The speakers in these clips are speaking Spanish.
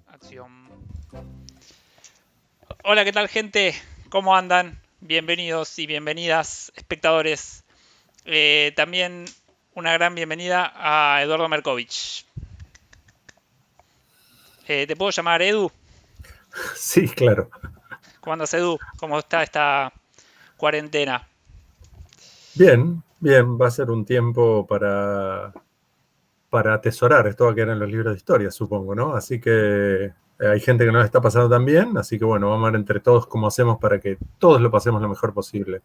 Acción. Hola, ¿qué tal, gente? ¿Cómo andan? Bienvenidos y bienvenidas, espectadores. También una gran bienvenida a Eduardo Merkovich. ¿Te puedo llamar Edu? Sí, claro. ¿Cómo andas, Edu? ¿Cómo está esta cuarentena? Bien, bien, va a ser un tiempo para atesorar. Esto va a quedar en los libros de historia, supongo, ¿no? Así que hay gente que no la está pasando tan bien, así que bueno, vamos a ver entre todos cómo hacemos para que todos lo pasemos lo mejor posible.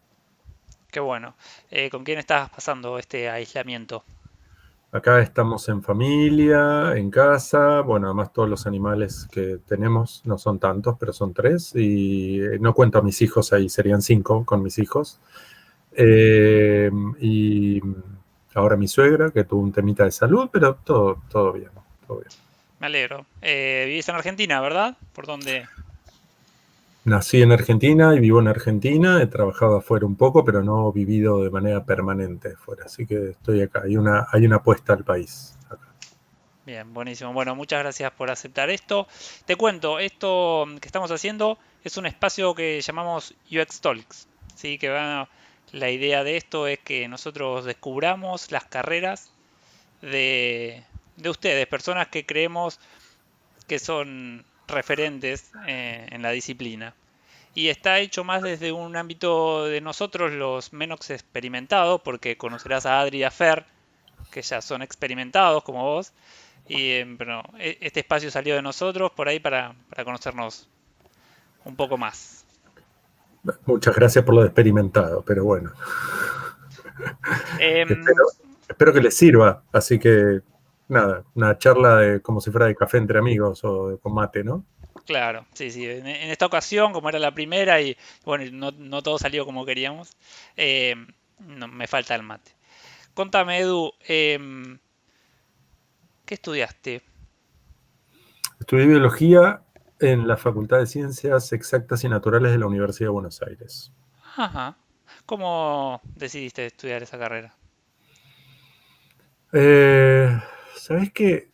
Qué bueno. ¿Con quién estás pasando este aislamiento? Acá estamos en familia, en casa, bueno, además todos los animales que tenemos no son tantos, pero son tres, y no cuento a mis hijos ahí, serían cinco con mis hijos. Y ahora mi suegra, que tuvo un temita de salud, pero todo bien, todo bien. Me alegro. Vivís en Argentina, ¿verdad? ¿Por dónde? Nací en Argentina y vivo en Argentina, he trabajado afuera un poco, pero no he vivido de manera permanente afuera, así que estoy acá, hay una apuesta al país acá. Bien, buenísimo. Bueno, muchas gracias por aceptar esto. Te cuento, esto que estamos haciendo es un espacio que llamamos UX Talks. ¿Sí? La idea de esto es que nosotros descubramos las carreras de ustedes, personas que creemos que son referentes en la disciplina. Y está hecho más desde un ámbito de nosotros, los menos experimentados, porque conocerás a Adri y a Fer, que ya son experimentados como vos. Pero este espacio salió de nosotros por ahí para conocernos un poco más. Muchas gracias por lo de experimentado, pero bueno, Em, espero que les sirva, así que nada, una charla como si fuera de café entre amigos o con mate, ¿no? claro, sí, sí. En esta ocasión, como era la primera y bueno, no todo salió como queríamos, me falta el mate. Contame, Edu, ¿qué estudiaste? Estudié biología en la Facultad de Ciencias Exactas y Naturales de la Universidad de Buenos Aires. Ajá. ¿Cómo decidiste estudiar esa carrera? Eh, ¿Sabés qué?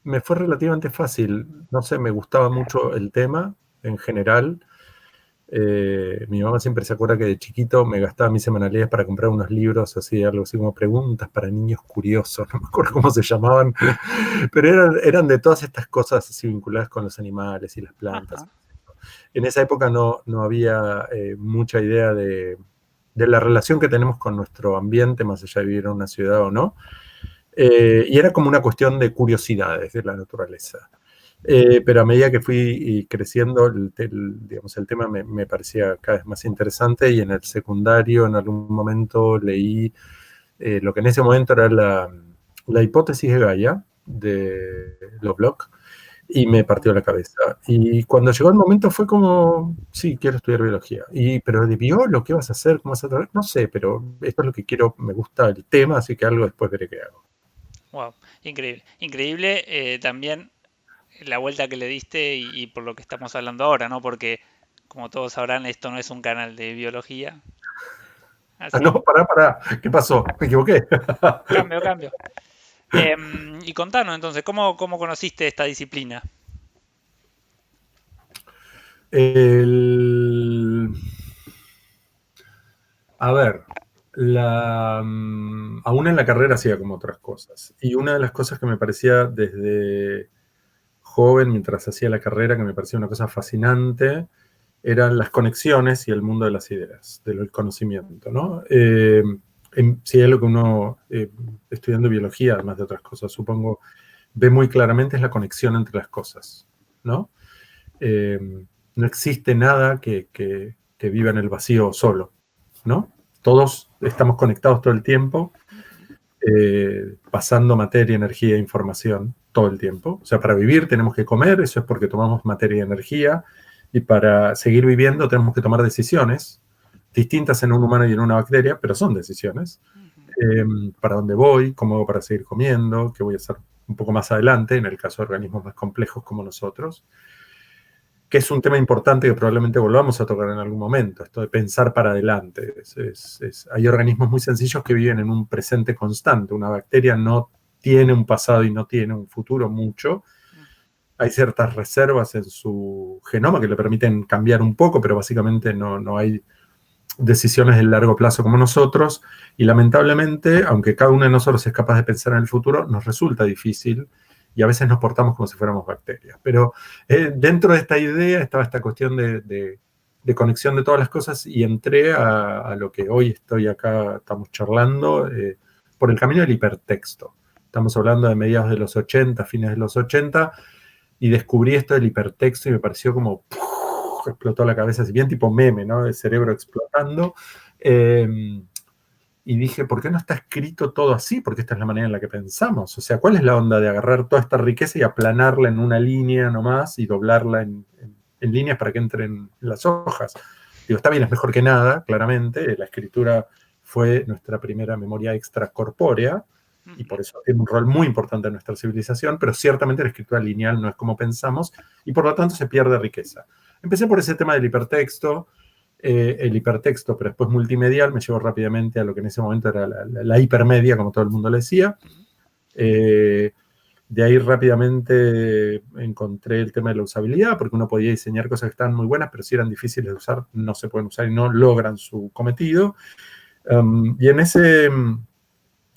Me fue relativamente fácil. No sé, me gustaba mucho el tema en general. Mi mamá siempre se acuerda que de chiquito me gastaba mis semanalidades para comprar unos libros así, algo así como preguntas para niños curiosos, no me acuerdo cómo se llamaban, pero eran de todas estas cosas así vinculadas con los animales y las plantas. Ajá. En esa época no había mucha idea de la relación que tenemos con nuestro ambiente, más allá de vivir en una ciudad o no. Y era como una cuestión de curiosidades de la naturaleza. Pero a medida que fui creciendo, digamos, el tema me parecía cada vez más interesante y en el secundario en algún momento leí lo que en ese momento era la hipótesis de Gaia de Lovelock y me partió la cabeza. Y cuando llegó el momento fue como, sí, quiero estudiar biología. Pero de biólogo, ¿qué vas a hacer? ¿Cómo vas a trabajar? No sé, pero esto es lo que quiero, me gusta el tema, así que algo después veré qué hago. Wow, increíble. Increíble también la vuelta que le diste y por lo que estamos hablando ahora, ¿no? Porque, como todos sabrán, esto no es un canal de biología. Ah, Así, no, pará, ¿qué pasó? Me equivoqué. cambio. Y contanos entonces, ¿cómo conociste esta disciplina? El, a ver, aún en la carrera hacía como otras cosas. Y una de las cosas que me parecía desde joven, mientras hacía la carrera, que me parecía una cosa fascinante, eran las conexiones y el mundo de las ideas, del conocimiento, ¿no? Si hay algo que uno, estudiando biología, además de otras cosas, supongo, ve muy claramente es la conexión entre las cosas, ¿no? Eh, no existe nada que viva en el vacío solo, ¿no? Todos estamos conectados todo el tiempo, pasando materia, energía e información todo el tiempo. O sea, para vivir tenemos que comer, eso es porque tomamos materia y energía, y para seguir viviendo tenemos que tomar decisiones, distintas en un humano y en una bacteria, pero son decisiones. Eh, para dónde voy, cómo hago para seguir comiendo, qué voy a hacer un poco más adelante, en el caso de organismos más complejos como nosotros, que es un tema importante que probablemente volvamos a tocar en algún momento, esto de pensar para adelante. Hay organismos muy sencillos que viven en un presente constante. Una bacteria no tiene un pasado y no tiene un futuro mucho, hay ciertas reservas en su genoma que le permiten cambiar un poco, pero básicamente no hay decisiones de largo plazo como nosotros, y lamentablemente, aunque cada uno de nosotros es capaz de pensar en el futuro, nos resulta difícil y a veces nos portamos como si fuéramos bacterias. Pero dentro de esta idea estaba esta cuestión de conexión de todas las cosas y entré a lo que hoy estoy acá, estamos charlando, por el camino del hipertexto. Estamos hablando de mediados de los 80, fines de los 80, y descubrí esto del hipertexto y me pareció como explotó la cabeza, así bien tipo meme, ¿no? El cerebro explotando. Y dije, ¿por qué no está escrito todo así? Porque esta es la manera en la que pensamos. O sea, ¿cuál es la onda de agarrar toda esta riqueza y aplanarla en una línea nomás y doblarla en líneas para que entren en las hojas? Digo, está bien, es mejor que nada, claramente. La escritura fue nuestra primera memoria extracorpórea y por eso tiene un rol muy importante en nuestra civilización, pero ciertamente la escritura lineal no es como pensamos y por lo tanto se pierde riqueza. Empecé por ese tema del hipertexto. El hipertexto, pero después multimedial, me llevó rápidamente a lo que en ese momento era la hipermedia, como todo el mundo le decía. De ahí rápidamente encontré el tema de la usabilidad, porque uno podía diseñar cosas que estaban muy buenas, pero si eran difíciles de usar, no se pueden usar y no logran su cometido. Y en ese...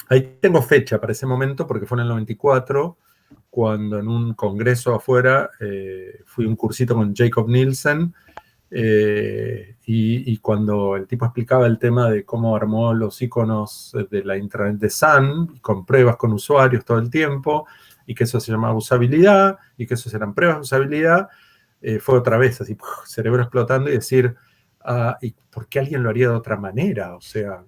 Ahí tengo fecha para ese momento, porque fue en el 94, cuando en un congreso afuera fui a un cursito con Jacob Nielsen, y cuando el tipo explicaba el tema de cómo armó los iconos de la intranet de Sun, con pruebas con usuarios todo el tiempo, y que eso se llamaba usabilidad, y que eso eran pruebas de usabilidad, fue otra vez así, cerebro explotando y decir, ¿y por qué alguien lo haría de otra manera? O sea,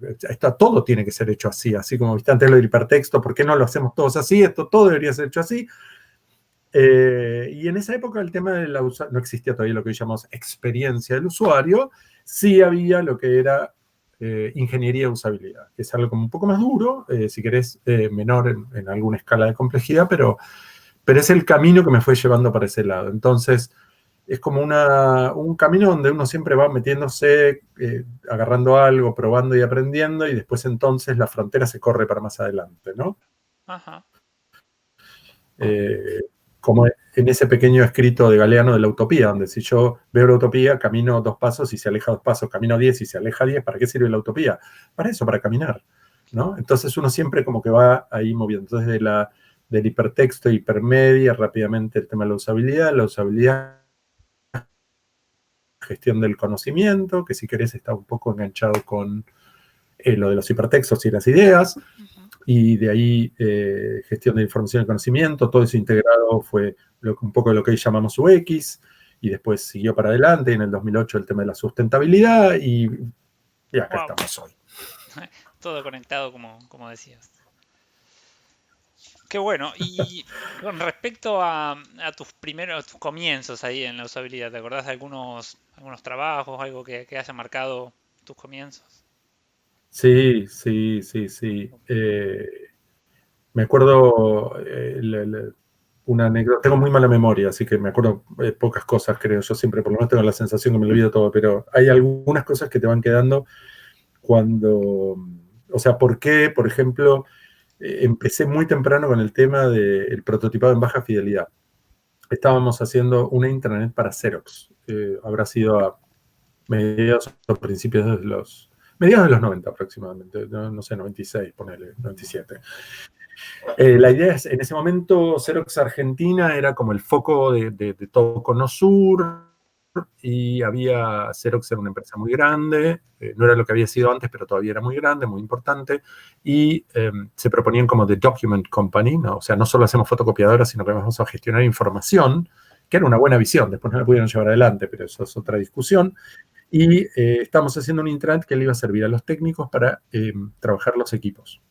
todo tiene que ser hecho así, así como viste antes lo del hipertexto, ¿por qué no lo hacemos todos así? Esto todo debería ser hecho así. Y en esa época el tema de no existía todavía lo que hoy llamamos experiencia del usuario, sí había lo que era ingeniería de usabilidad, que es algo como un poco más duro, si querés, menor en alguna escala de complejidad, pero es el camino que me fue llevando para ese lado. Entonces, es como un camino donde uno siempre va metiéndose, agarrando algo, probando y aprendiendo, y después entonces la frontera se corre para más adelante, ¿no? Ajá. Como en ese pequeño escrito de Galeano de la utopía, donde si yo veo la utopía, camino 2 pasos y se aleja 2 pasos, camino 10 y se aleja 10, ¿para qué sirve la utopía? Para eso, para caminar, ¿no? Entonces uno siempre como que va ahí moviendo. Entonces del hipertexto, hipermedia, rápidamente el tema de la usabilidad, gestión del conocimiento, que si querés está un poco enganchado con lo de los hipertextos y las ideas, y de ahí gestión de información y conocimiento, todo eso integrado fue un poco de lo que hoy llamamos UX, y después siguió para adelante, y en el 2008 el tema de la sustentabilidad, y acá estamos hoy. Todo conectado, como decías. Qué bueno. Y con respecto a tus comienzos ahí en la usabilidad, ¿te acordás de algunos trabajos, algo que haya marcado tus comienzos? Sí. Me acuerdo una anécdota. Tengo muy mala memoria, así que me acuerdo pocas cosas, creo. Yo siempre, por lo menos, tengo la sensación que me olvido todo, pero hay algunas cosas que te van quedando cuando. O sea, ¿por qué, por ejemplo, empecé muy temprano con el tema del prototipado en baja fidelidad? Estábamos haciendo una intranet para Xerox. Habrá sido a mediados o principios de los 90 aproximadamente, no sé, 96, ponele, 97. La idea es, en ese momento, Xerox Argentina era como el foco de todo Cono Sur, y Xerox era una empresa muy grande, no era lo que había sido antes, pero todavía era muy grande, muy importante, y se proponían como The Document Company, ¿no? O sea, no solo hacemos fotocopiadoras, sino que vamos a gestionar información, que era una buena visión, después no la pudieron llevar adelante, pero eso es otra discusión. Y estamos haciendo un intranet que le iba a servir a los técnicos para trabajar los equipos.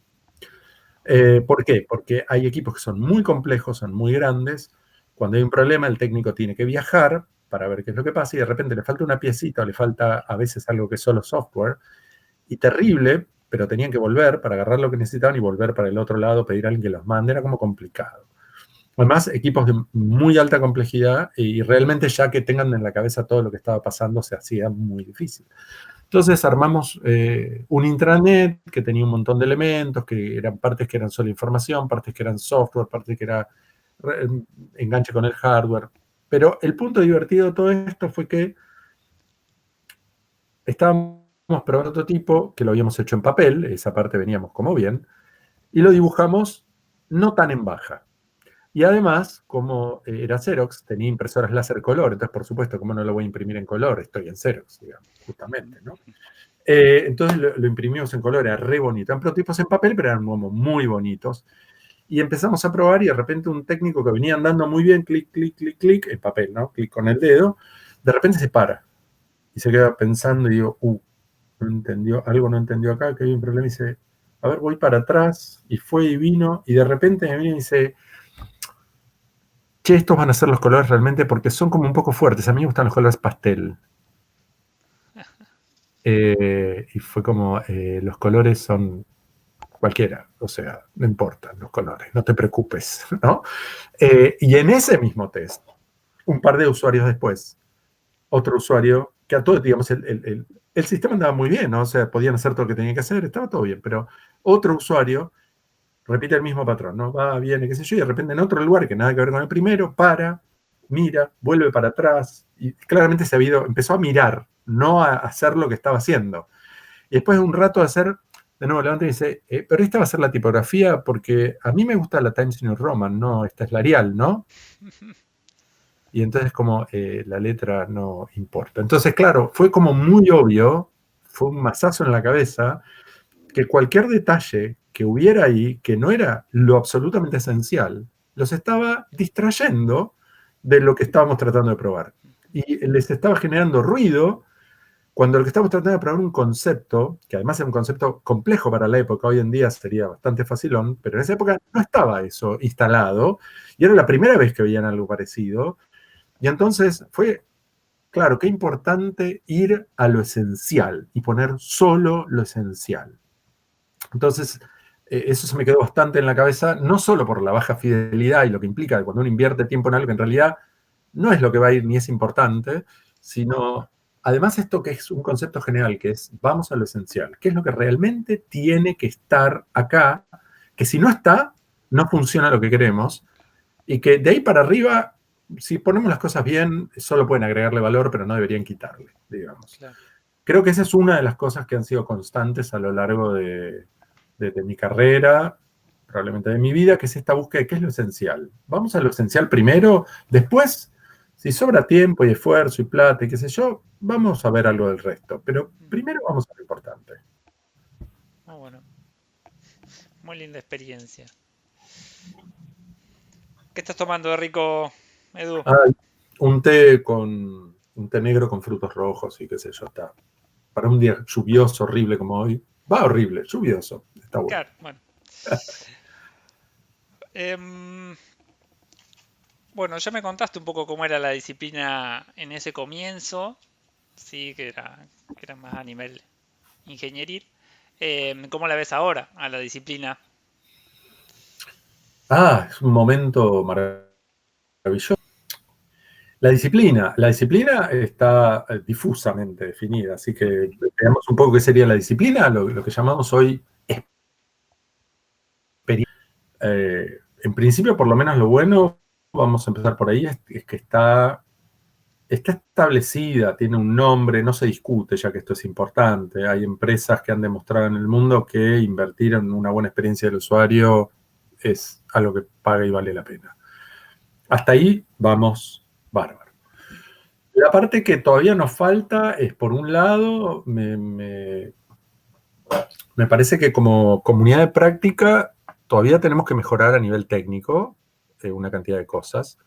¿Por qué? Porque hay equipos que son muy complejos, son muy grandes. Cuando hay un problema, el técnico tiene que viajar para ver qué es lo que pasa, y de repente le falta una piecita o le falta a veces algo que es solo software, y terrible, pero tenían que volver para agarrar lo que necesitaban y volver para el otro lado, pedir a alguien que los mande, era como complicado. Además, equipos de muy alta complejidad, y realmente ya que tengan en la cabeza todo lo que estaba pasando, se hacía muy difícil. Entonces armamos un intranet que tenía un montón de elementos, que eran partes que eran solo información, partes que eran software, partes que era enganche con el hardware. Pero el punto divertido de todo esto fue que estábamos probando prototipo, que lo habíamos hecho en papel, esa parte veníamos como bien, y lo dibujamos no tan en baja. Y además, como era Xerox, tenía impresoras láser color, entonces por supuesto, ¿cómo no lo voy a imprimir en color? Estoy en Xerox, digamos, justamente, ¿no? Entonces lo imprimimos en color, era re bonito. Eran prototipos en papel, pero eran como muy bonitos. Y empezamos a probar y de repente un técnico que venía andando muy bien, clic, clic, clic, clic, en papel, ¿no? Clic con el dedo, de repente se para y se queda pensando y digo, no entendió, algo no entendió acá, que hay un problema, y dice, a ver, voy para atrás, y fue y vino, y de repente me viene y dice, che, estos van a ser los colores realmente porque son como un poco fuertes, a mí me gustan los colores pastel. Y fue como, los colores son cualquiera, o sea, no importan los colores, no te preocupes, ¿no? Y en ese mismo test, un par de usuarios después, otro usuario, que a todo, digamos, el sistema andaba muy bien, ¿no? O sea, podían hacer todo lo que tenían que hacer, estaba todo bien, pero otro usuario repite el mismo patrón, ¿no? Va, viene, qué sé yo, y de repente en otro lugar que nada que ver con el primero, para, mira, vuelve para atrás, y claramente empezó a mirar, no a hacer lo que estaba haciendo. Y después de un rato de hacer, de nuevo levanta y dice, pero esta va a ser la tipografía porque a mí me gusta la Times New Roman, no, esta es la Arial, ¿no? Y entonces como la letra no importa. Entonces, claro, fue como muy obvio, fue un mazazo en la cabeza, que cualquier detalle que hubiera ahí, que no era lo absolutamente esencial, los estaba distrayendo de lo que estábamos tratando de probar. Y les estaba generando ruido cuando lo que estábamos tratando de probar un concepto, que además era un concepto complejo para la época, hoy en día sería bastante facilón, pero en esa época no estaba eso instalado, y era la primera vez que veían algo parecido. Y entonces fue, claro, qué importante ir a lo esencial y poner solo lo esencial. Entonces, eso se me quedó bastante en la cabeza, no solo por la baja fidelidad y lo que implica que cuando uno invierte tiempo en algo que en realidad no es lo que va a ir ni es importante, sino además esto que es un concepto general, que es vamos a lo esencial, qué es lo que realmente tiene que estar acá, que si no está, no funciona lo que queremos, y que de ahí para arriba, si ponemos las cosas bien, solo pueden agregarle valor, pero no deberían quitarle, digamos. Claro. Creo que esa es una de las cosas que han sido constantes a lo largo de mi carrera, probablemente de mi vida, que es esta búsqueda de qué es lo esencial. Vamos a lo esencial primero, después, si sobra tiempo y esfuerzo y plata y qué sé yo, vamos a ver algo del resto. Pero primero vamos a lo importante. Muy bueno. Muy linda experiencia. ¿Qué estás tomando de rico, Edu? Un té negro con frutos rojos y qué sé yo, está. Para un día lluvioso, horrible como hoy. Va horrible, lluvioso. Está bueno. Claro, bueno. Bueno, ya me contaste un poco cómo era la disciplina en ese comienzo, sí, que era más a nivel ingenieril. ¿Cómo la ves ahora a la disciplina? Es un momento maravilloso. La disciplina está difusamente definida, así que veamos un poco qué sería la disciplina, lo que llamamos hoy experiencia. En principio, por lo menos lo bueno, vamos a empezar por ahí, es que está establecida, tiene un nombre, no se discute, ya que esto es importante. Hay empresas que han demostrado en el mundo que invertir en una buena experiencia del usuario es algo que paga y vale la pena. Hasta ahí vamos bárbaro. La parte que todavía nos falta es, por un lado, me parece que como comunidad de práctica todavía tenemos que mejorar a nivel técnico una cantidad de cosas.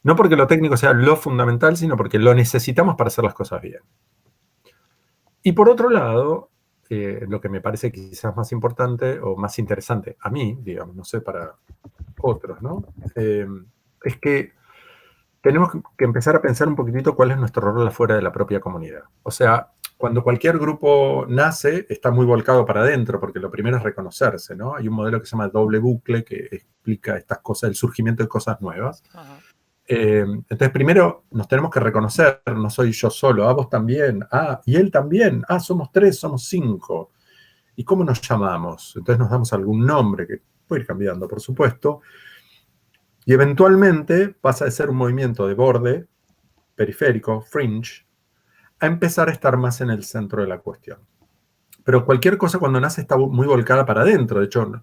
No porque lo técnico sea lo fundamental, sino porque lo necesitamos para hacer las cosas bien. Y por otro lado, lo que me parece quizás más importante o más interesante a mí, digamos, no sé, para otros, ¿no? Es que tenemos que empezar a pensar un poquitito cuál es nuestro rol afuera de la propia comunidad. O sea, cuando cualquier grupo nace, está muy volcado para adentro, porque lo primero es reconocerse, ¿no? Hay un modelo que se llama doble bucle que explica estas cosas, el surgimiento de cosas nuevas. Ajá. Entonces, primero nos tenemos que reconocer, no soy yo solo, vos también, y él también, somos 3, somos 5. ¿Y cómo nos llamamos? Entonces nos damos algún nombre, que puede ir cambiando, por supuesto. Y eventualmente pasa de ser un movimiento de borde, periférico, fringe, a empezar a estar más en el centro de la cuestión. Pero cualquier cosa cuando nace está muy volcada para adentro. De hecho,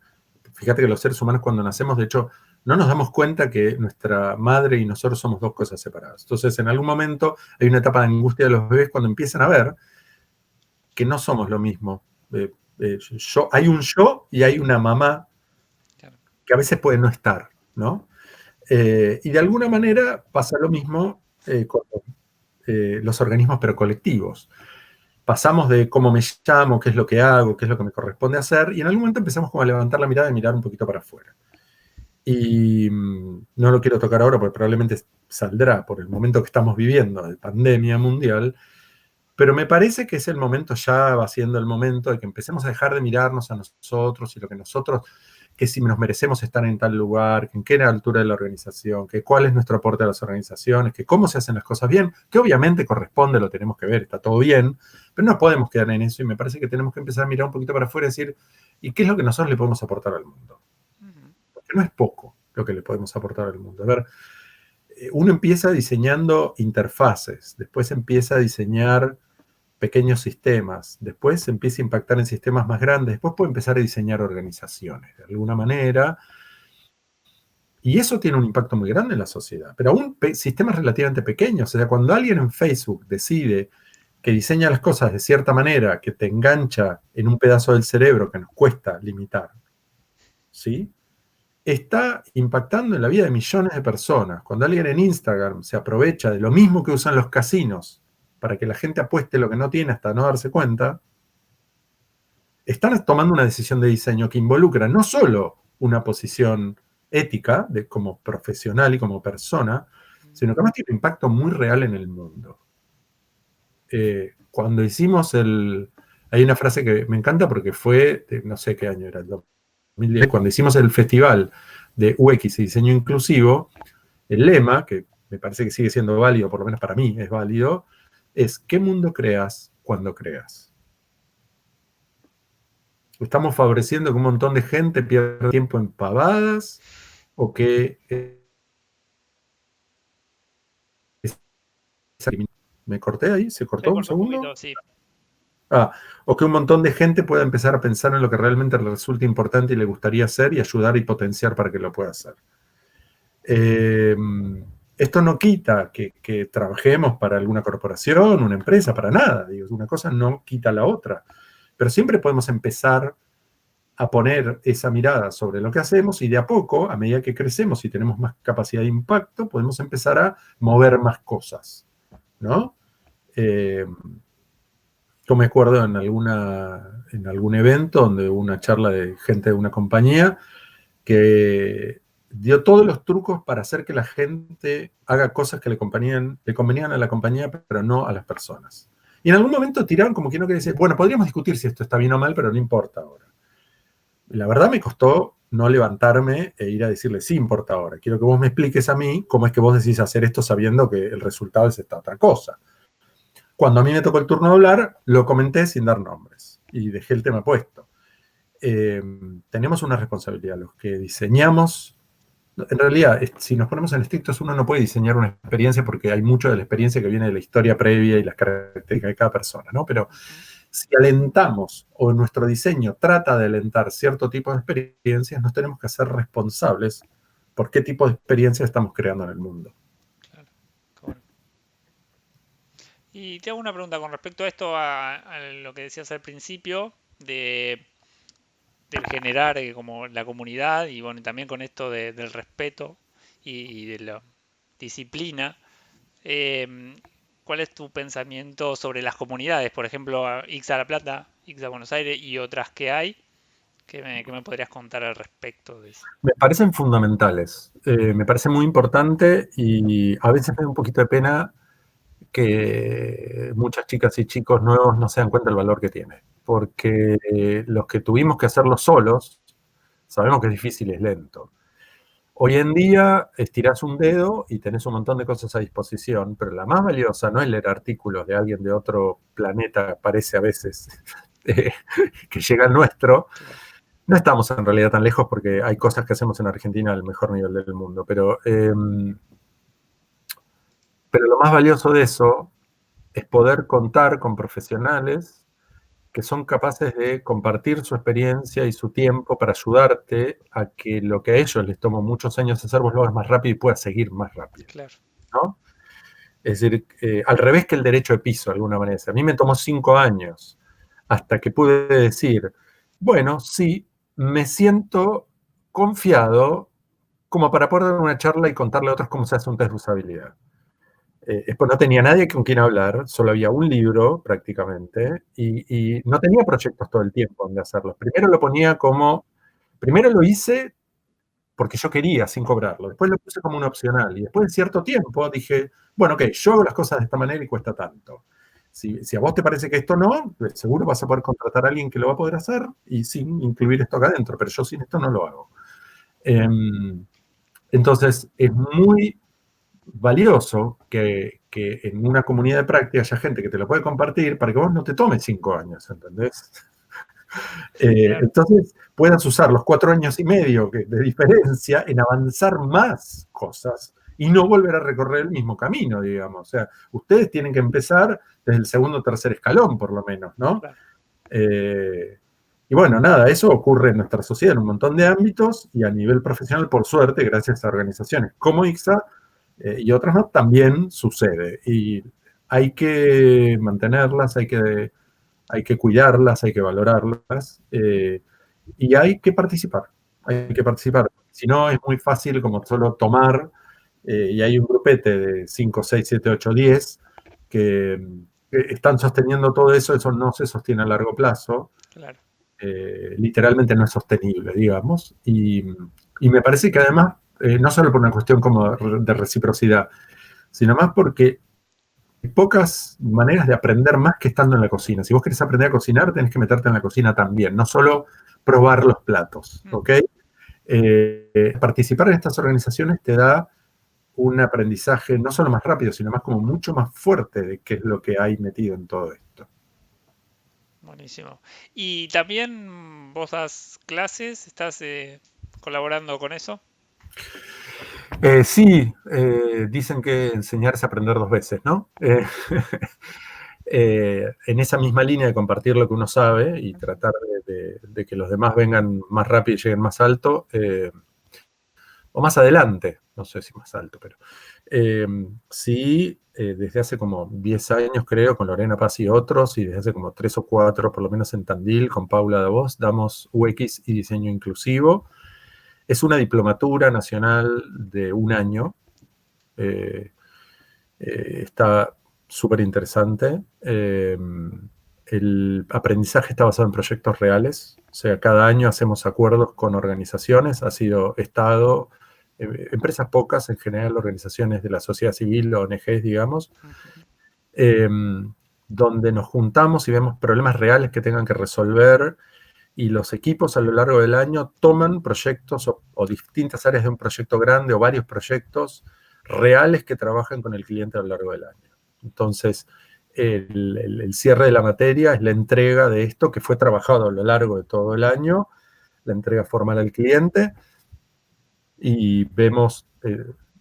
fíjate que los seres humanos cuando nacemos, de hecho, no nos damos cuenta que nuestra madre y nosotros somos dos cosas separadas. Entonces, en algún momento hay una etapa de angustia de los bebés cuando empiezan a ver que no somos lo mismo. Hay un yo y hay una mamá que a veces puede no estar, ¿no? Y de alguna manera pasa lo mismo con los organismos, pero colectivos. Pasamos de cómo me llamo, qué es lo que hago, qué es lo que me corresponde hacer, y en algún momento empezamos como a levantar la mirada y mirar un poquito para afuera. Y no lo quiero tocar ahora porque probablemente saldrá por el momento que estamos viviendo de pandemia mundial, pero me parece que es el momento, ya va siendo el momento de que empecemos a dejar de mirarnos a nosotros y lo que nosotros, que si nos merecemos estar en tal lugar, que en qué altura de la organización, que cuál es nuestro aporte a las organizaciones, que cómo se hacen las cosas bien, que obviamente corresponde, lo tenemos que ver, está todo bien, pero no podemos quedar en eso y me parece que tenemos que empezar a mirar un poquito para afuera y decir, ¿y qué es lo que nosotros le podemos aportar al mundo? Porque no es poco lo que le podemos aportar al mundo. A ver, uno empieza diseñando interfaces, después empieza a diseñar pequeños sistemas, después se empieza a impactar en sistemas más grandes, después puede empezar a diseñar organizaciones de alguna manera, y eso tiene un impacto muy grande en la sociedad, pero aún sistemas relativamente pequeños, o sea, cuando alguien en Facebook decide que diseña las cosas de cierta manera, que te engancha en un pedazo del cerebro que nos cuesta limitar, ¿sí? Está impactando en la vida de millones de personas. Cuando alguien en Instagram se aprovecha de lo mismo que usan los casinos para que la gente apueste lo que no tiene hasta no darse cuenta, están tomando una decisión de diseño que involucra no solo una posición ética como profesional y como persona, sino que además tiene un impacto muy real en el mundo. Cuando hicimos hay una frase que me encanta porque fue, no sé qué año era, el 2010, cuando hicimos el festival de UX y diseño inclusivo, el lema, que me parece que sigue siendo válido, por lo menos para mí es válido, es ¿qué mundo creas cuando creas? ¿Estamos favoreciendo que un montón de gente pierda tiempo en pavadas o que ¿me corté ahí? ¿Se cortó un segundo? Un poquito, sí. O que un montón de gente pueda empezar a pensar en lo que realmente le resulta importante y le gustaría hacer y ayudar y potenciar para que lo pueda hacer. Esto no quita que trabajemos para alguna corporación, una empresa, para nada. Digo, una cosa no quita la otra. Pero siempre podemos empezar a poner esa mirada sobre lo que hacemos y de a poco, a medida que crecemos y tenemos más capacidad de impacto, podemos empezar a mover más cosas, ¿no? Yo me acuerdo en algún evento donde hubo una charla de gente de una compañía que dio todos los trucos para hacer que la gente haga cosas que le convenían a la compañía, pero no a las personas. Y en algún momento tiraron como que no quería decir, bueno, podríamos discutir si esto está bien o mal, pero no importa ahora. La verdad me costó no levantarme e ir a decirle, sí importa ahora. Quiero que vos me expliques a mí cómo es que vos decís hacer esto sabiendo que el resultado es esta otra cosa. Cuando a mí me tocó el turno de hablar, lo comenté sin dar nombres y dejé el tema puesto. Tenemos una responsabilidad, los que diseñamos, en realidad, si nos ponemos en estrictos, uno no puede diseñar una experiencia porque hay mucho de la experiencia que viene de la historia previa y las características de cada persona, ¿no? Pero si alentamos o nuestro diseño trata de alentar cierto tipo de experiencias, nos tenemos que hacer responsables por qué tipo de experiencia estamos creando en el mundo. Claro. Cool. Y te hago una pregunta con respecto a esto, a lo que decías al principio, del generar como la comunidad y bueno, también con esto del respeto y de la disciplina. ¿Cuál es tu pensamiento sobre las comunidades? Por ejemplo, ICSA La Plata, ICSA Buenos Aires y otras que hay. ¿Qué me podrías contar al respecto de eso? Me parecen fundamentales, me parece muy importante y a veces me da un poquito de pena que muchas chicas y chicos nuevos no se dan cuenta del valor que tiene, porque los que tuvimos que hacerlo solos, sabemos que es difícil y es lento. Hoy en día estirás un dedo y tenés un montón de cosas a disposición, pero la más valiosa no es leer artículos de alguien de otro planeta, parece a veces, que llega al nuestro, No estamos en realidad tan lejos porque hay cosas que hacemos en Argentina al mejor nivel del mundo, pero lo más valioso de eso es poder contar con profesionales que son capaces de compartir su experiencia y su tiempo para ayudarte a que lo que a ellos les tomó muchos años hacer, vos lo hagas más rápido y puedas seguir más rápido, Claro. ¿no? Es decir, al revés que el derecho de piso, de alguna manera. A mí me tomó 5 años hasta que pude decir, bueno, sí, me siento confiado como para poder dar una charla y contarle a otros cómo se hace un test de usabilidad. Después no tenía nadie con quien hablar, solo había un libro prácticamente, y no tenía proyectos todo el tiempo donde hacerlos. Primero lo hice porque yo quería, sin cobrarlo. Después lo puse como un opcional. Y después de cierto tiempo dije, bueno, ok, yo hago las cosas de esta manera y cuesta tanto. Si a vos te parece que esto no, pues seguro vas a poder contratar a alguien que lo va a poder hacer y sin incluir esto acá adentro, pero yo sin esto no lo hago. Entonces, es muy valioso que en una comunidad de práctica haya gente que te lo puede compartir para que vos no te tomes 5 años, ¿entendés? Claro. Entonces, puedas usar los 4 años y medio de diferencia en avanzar más cosas y no volver a recorrer el mismo camino, digamos. O sea, ustedes tienen que empezar desde el segundo o tercer escalón, por lo menos, ¿no? Claro. Y bueno, nada, eso ocurre en nuestra sociedad en un montón de ámbitos y a nivel profesional, por suerte, gracias a organizaciones como ICSA y otras más, también sucede. Y hay que mantenerlas, hay que cuidarlas, hay que valorarlas y hay que participar. Hay que participar. Si no, es muy fácil como solo tomar y hay un grupete de 5, 6, 7, 8, 10 que están sosteniendo todo eso, eso no se sostiene a largo plazo. Claro. Literalmente no es sostenible, digamos. Y me parece que además, no solo por una cuestión como de reciprocidad, sino más porque hay pocas maneras de aprender más que estando en la cocina. Si vos querés aprender a cocinar, tenés que meterte en la cocina también, no solo probar los platos, ¿ok? Participar en estas organizaciones te da un aprendizaje no solo más rápido, sino más como mucho más fuerte de qué es lo que hay metido en todo esto. Buenísimo. Y también vos das clases, estás colaborando con eso. Sí, dicen que enseñar es aprender 2 veces, ¿no? En esa misma línea de compartir lo que uno sabe y tratar de que los demás vengan más rápido y lleguen más alto, o más adelante, no sé si más alto, pero sí, desde hace como 10 años creo, con Lorena Paz y otros, y desde hace como 3 o 4, por lo menos en Tandil, con Paula Davos, damos UX y diseño inclusivo. Es una diplomatura nacional de 1 año. Está súper interesante. El aprendizaje está basado en proyectos reales. O sea, cada año hacemos acuerdos con organizaciones, ha sido Estado, empresas pocas, en general organizaciones de la sociedad civil, ONGs, digamos, donde nos juntamos y vemos problemas reales que tengan que resolver y los equipos a lo largo del año toman proyectos o distintas áreas de un proyecto grande o varios proyectos reales que trabajan con el cliente a lo largo del año. Entonces, el cierre de la materia es la entrega de esto que fue trabajado a lo largo de todo el año, la entrega formal al cliente, y vemos,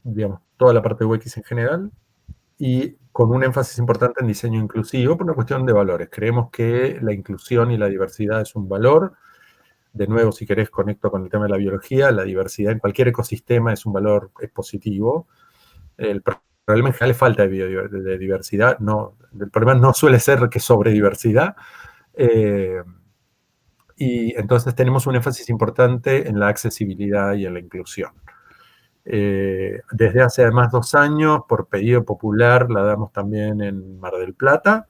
digamos, toda la parte de UX en general, y con un énfasis importante en diseño inclusivo por una cuestión de valores. Creemos que la inclusión y la diversidad es un valor. De nuevo, si querés, conecto con el tema de la biología. La diversidad en cualquier ecosistema es un valor, es positivo. El problema en general es falta de diversidad. No, el problema no suele ser que sobre diversidad. Y entonces tenemos un énfasis importante en la accesibilidad y en la inclusión. Desde hace además 2 años, por pedido popular, la damos también en Mar del Plata.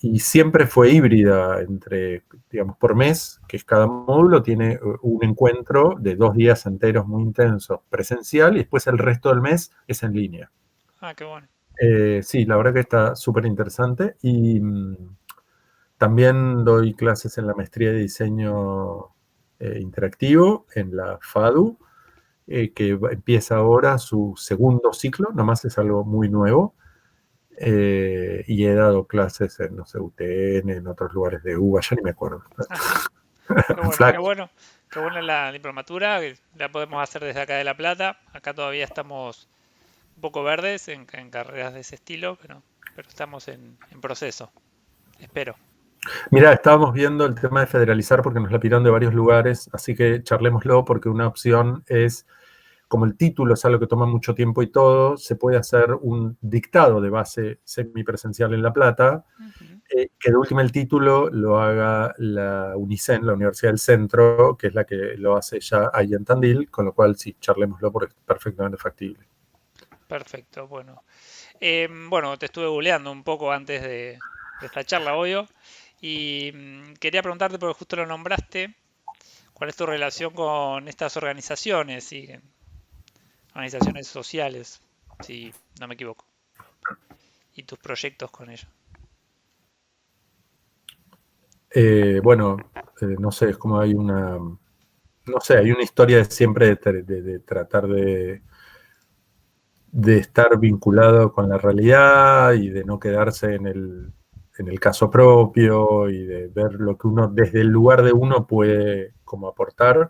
Y siempre fue híbrida entre, digamos, por mes, que es cada módulo, tiene un encuentro de 2 días enteros muy intensos presencial y después el resto del mes es en línea. Ah, qué bueno. Sí, la verdad que está súper interesante y también doy clases en la maestría de diseño interactivo en la FADU, que empieza ahora su segundo ciclo, nomás es algo muy nuevo. Y he dado clases en, no sé, UTN, en otros lugares de UBA, ya ni me acuerdo. Qué bueno, qué Flash. bueno. Qué buena la diplomatura, que la podemos hacer desde acá de La Plata. Acá todavía estamos un poco verdes en carreras de ese estilo, pero estamos en proceso. Espero. Mira, estábamos viendo el tema de federalizar porque nos la pidieron de varios lugares, así que charlémoslo porque una opción es, como el título es algo que toma mucho tiempo y todo, se puede hacer un dictado de base semipresencial en La Plata, Ujú. que de última el título lo haga la UNICEN, la Universidad del Centro, que es la que lo hace ya ahí en Tandil, con lo cual sí, charlémoslo porque es perfectamente factible. Perfecto, bueno. Bueno, te estuve googleando un poco antes de esta charla, obvio, y quería preguntarte, porque justo lo nombraste, ¿cuál es tu relación con estas organizaciones, sí, organizaciones sociales, si no me equivoco, y tus proyectos con ellos? Bueno, no sé, es como hay no sé, hay una historia de siempre de tratar de estar vinculado con la realidad y de no quedarse en el caso propio y de ver lo que uno, desde el lugar de uno puede como aportar.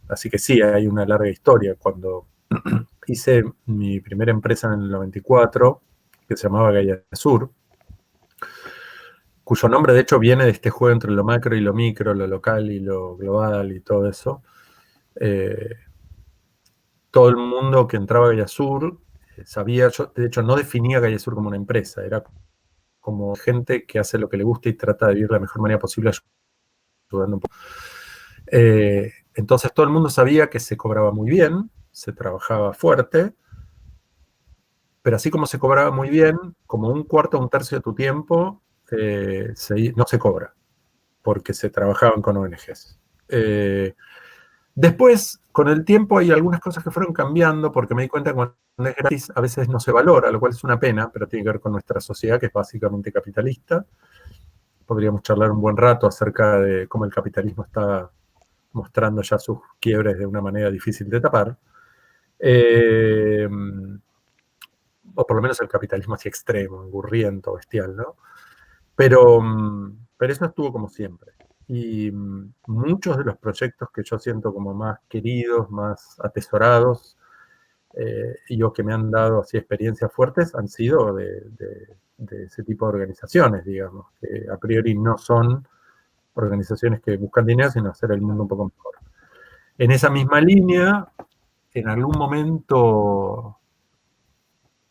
Así que sí, hay una larga historia. Cuando hice mi primera empresa en el 94, que se llamaba Gaia Sur, cuyo nombre de hecho viene de este juego entre lo macro y lo micro, lo local y lo global y todo eso. Eh, Todo el mundo que entraba a Gaia Sur sabía, yo de hecho no definía Gaia Sur como una empresa, era como gente que hace lo que le gusta y trata de vivir la mejor manera posible ayudando un poco. Entonces todo el mundo sabía que se cobraba muy bien, se trabajaba fuerte, pero así como se cobraba muy bien, como un cuarto o un tercio de tu tiempo no se cobra, porque se trabajaban con ONGs. Después, con el tiempo, hay algunas cosas que fueron cambiando, porque me di cuenta que cuando es gratis a veces no se valora, lo cual es una pena, pero tiene que ver con nuestra sociedad, que es básicamente capitalista. Podríamos charlar un buen rato acerca de cómo el capitalismo está mostrando ya sus quiebres de una manera difícil de tapar. Eh, o por lo menos el capitalismo así extremo, engurriento, bestial, ¿no? Pero eso estuvo como siempre. Y muchos de los proyectos que yo siento como más queridos, más atesorados, y o que me han dado así experiencias fuertes, han sido de ese tipo de organizaciones, digamos, que a priori no son organizaciones que buscan dinero, sino hacer el mundo un poco mejor. En esa misma línea, en algún momento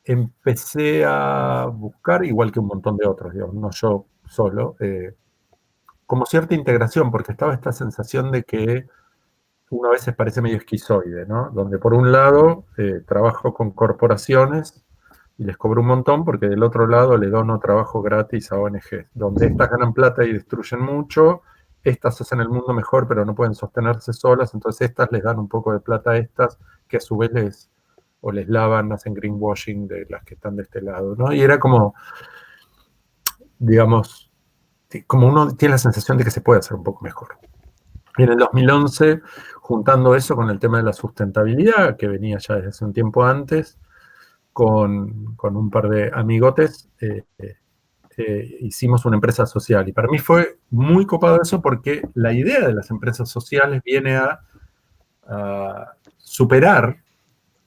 empecé a buscar, igual que un montón de otros, digamos, no yo solo, como cierta integración, porque estaba esta sensación de que uno a veces parece medio esquizoide, ¿no? Donde por un lado trabajo con corporaciones y les cobro un montón, porque del otro lado le dono trabajo gratis a ONG, donde estas ganan plata y destruyen mucho, estas hacen el mundo mejor, pero no pueden sostenerse solas, entonces estas les dan un poco de plata a estas, que a su vez o les lavan, hacen greenwashing de las que están de este lado, ¿no? Y era como, digamos, como uno tiene la sensación de que se puede hacer un poco mejor. Y en el 2011, juntando eso con el tema de la sustentabilidad, que venía ya desde hace un tiempo antes, con un par de amigotes, hicimos una empresa social. Y para mí fue muy copado eso porque la idea de las empresas sociales viene a superar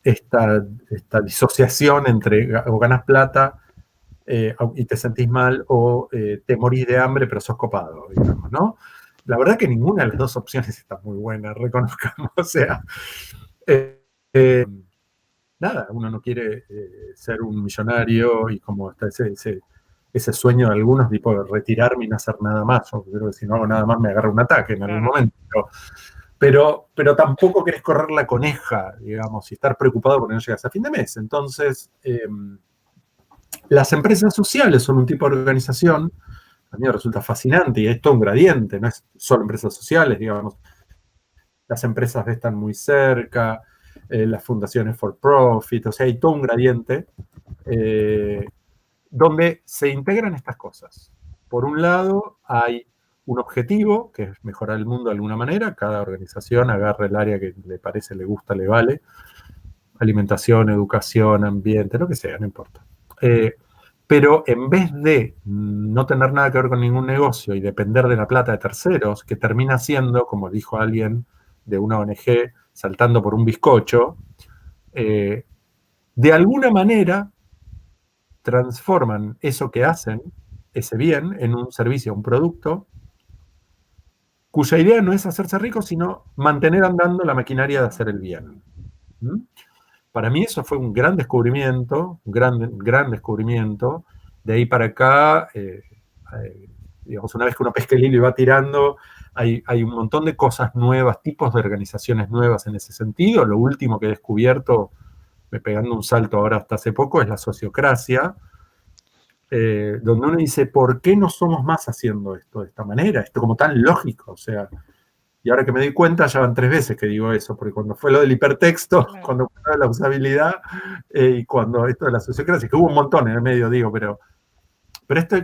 esta disociación entre o ganas plata y te sentís mal o te morís de hambre pero sos copado, digamos, ¿no? La verdad que ninguna de las dos opciones está muy buena, reconozcamos. O sea, eh, eh, nada, uno no quiere ser un millonario y como está ese sueño de algunos, tipo de retirarme y no hacer nada más. Yo creo que si no hago nada más me agarra un ataque en algún Claro. momento. Pero tampoco querés correr la coneja, digamos, y estar preocupado porque no llegas a fin de mes. Entonces, las empresas sociales son un tipo de organización, a mí me resulta fascinante y es todo un gradiente, no es solo empresas sociales, digamos. Las empresas están muy cerca, las fundaciones for profit, o sea, hay todo un gradiente eh, donde se integran estas cosas. Por un lado, hay un objetivo, que es mejorar el mundo de alguna manera, cada organización agarra el área que le parece, le gusta, le vale, alimentación, educación, ambiente, lo que sea, no importa. pero en vez de no tener nada que ver con ningún negocio y depender de la plata de terceros, que termina siendo, como dijo alguien de una ONG, saltando por un bizcocho, de alguna manera transforman eso que hacen, ese bien, en un servicio, un producto, cuya idea no es hacerse rico, sino mantener andando la maquinaria de hacer el bien. ¿Mm? Para mí eso fue un gran descubrimiento, un gran descubrimiento. De ahí para acá, digamos, una vez que uno pesca el hilo y va tirando, hay un montón de cosas nuevas, tipos de organizaciones nuevas en ese sentido. Lo último que he descubierto, me pegando un salto ahora hasta hace poco, es la sociocracia, donde uno dice, ¿por qué no somos más haciendo esto de esta manera? Esto como tan lógico, o sea, y ahora que me di cuenta, ya van 3 veces que digo eso, porque cuando fue lo del hipertexto, Claro. cuando fue la usabilidad, y cuando esto de la sociocracia, que hubo un montón en el medio, digo, pero esto hay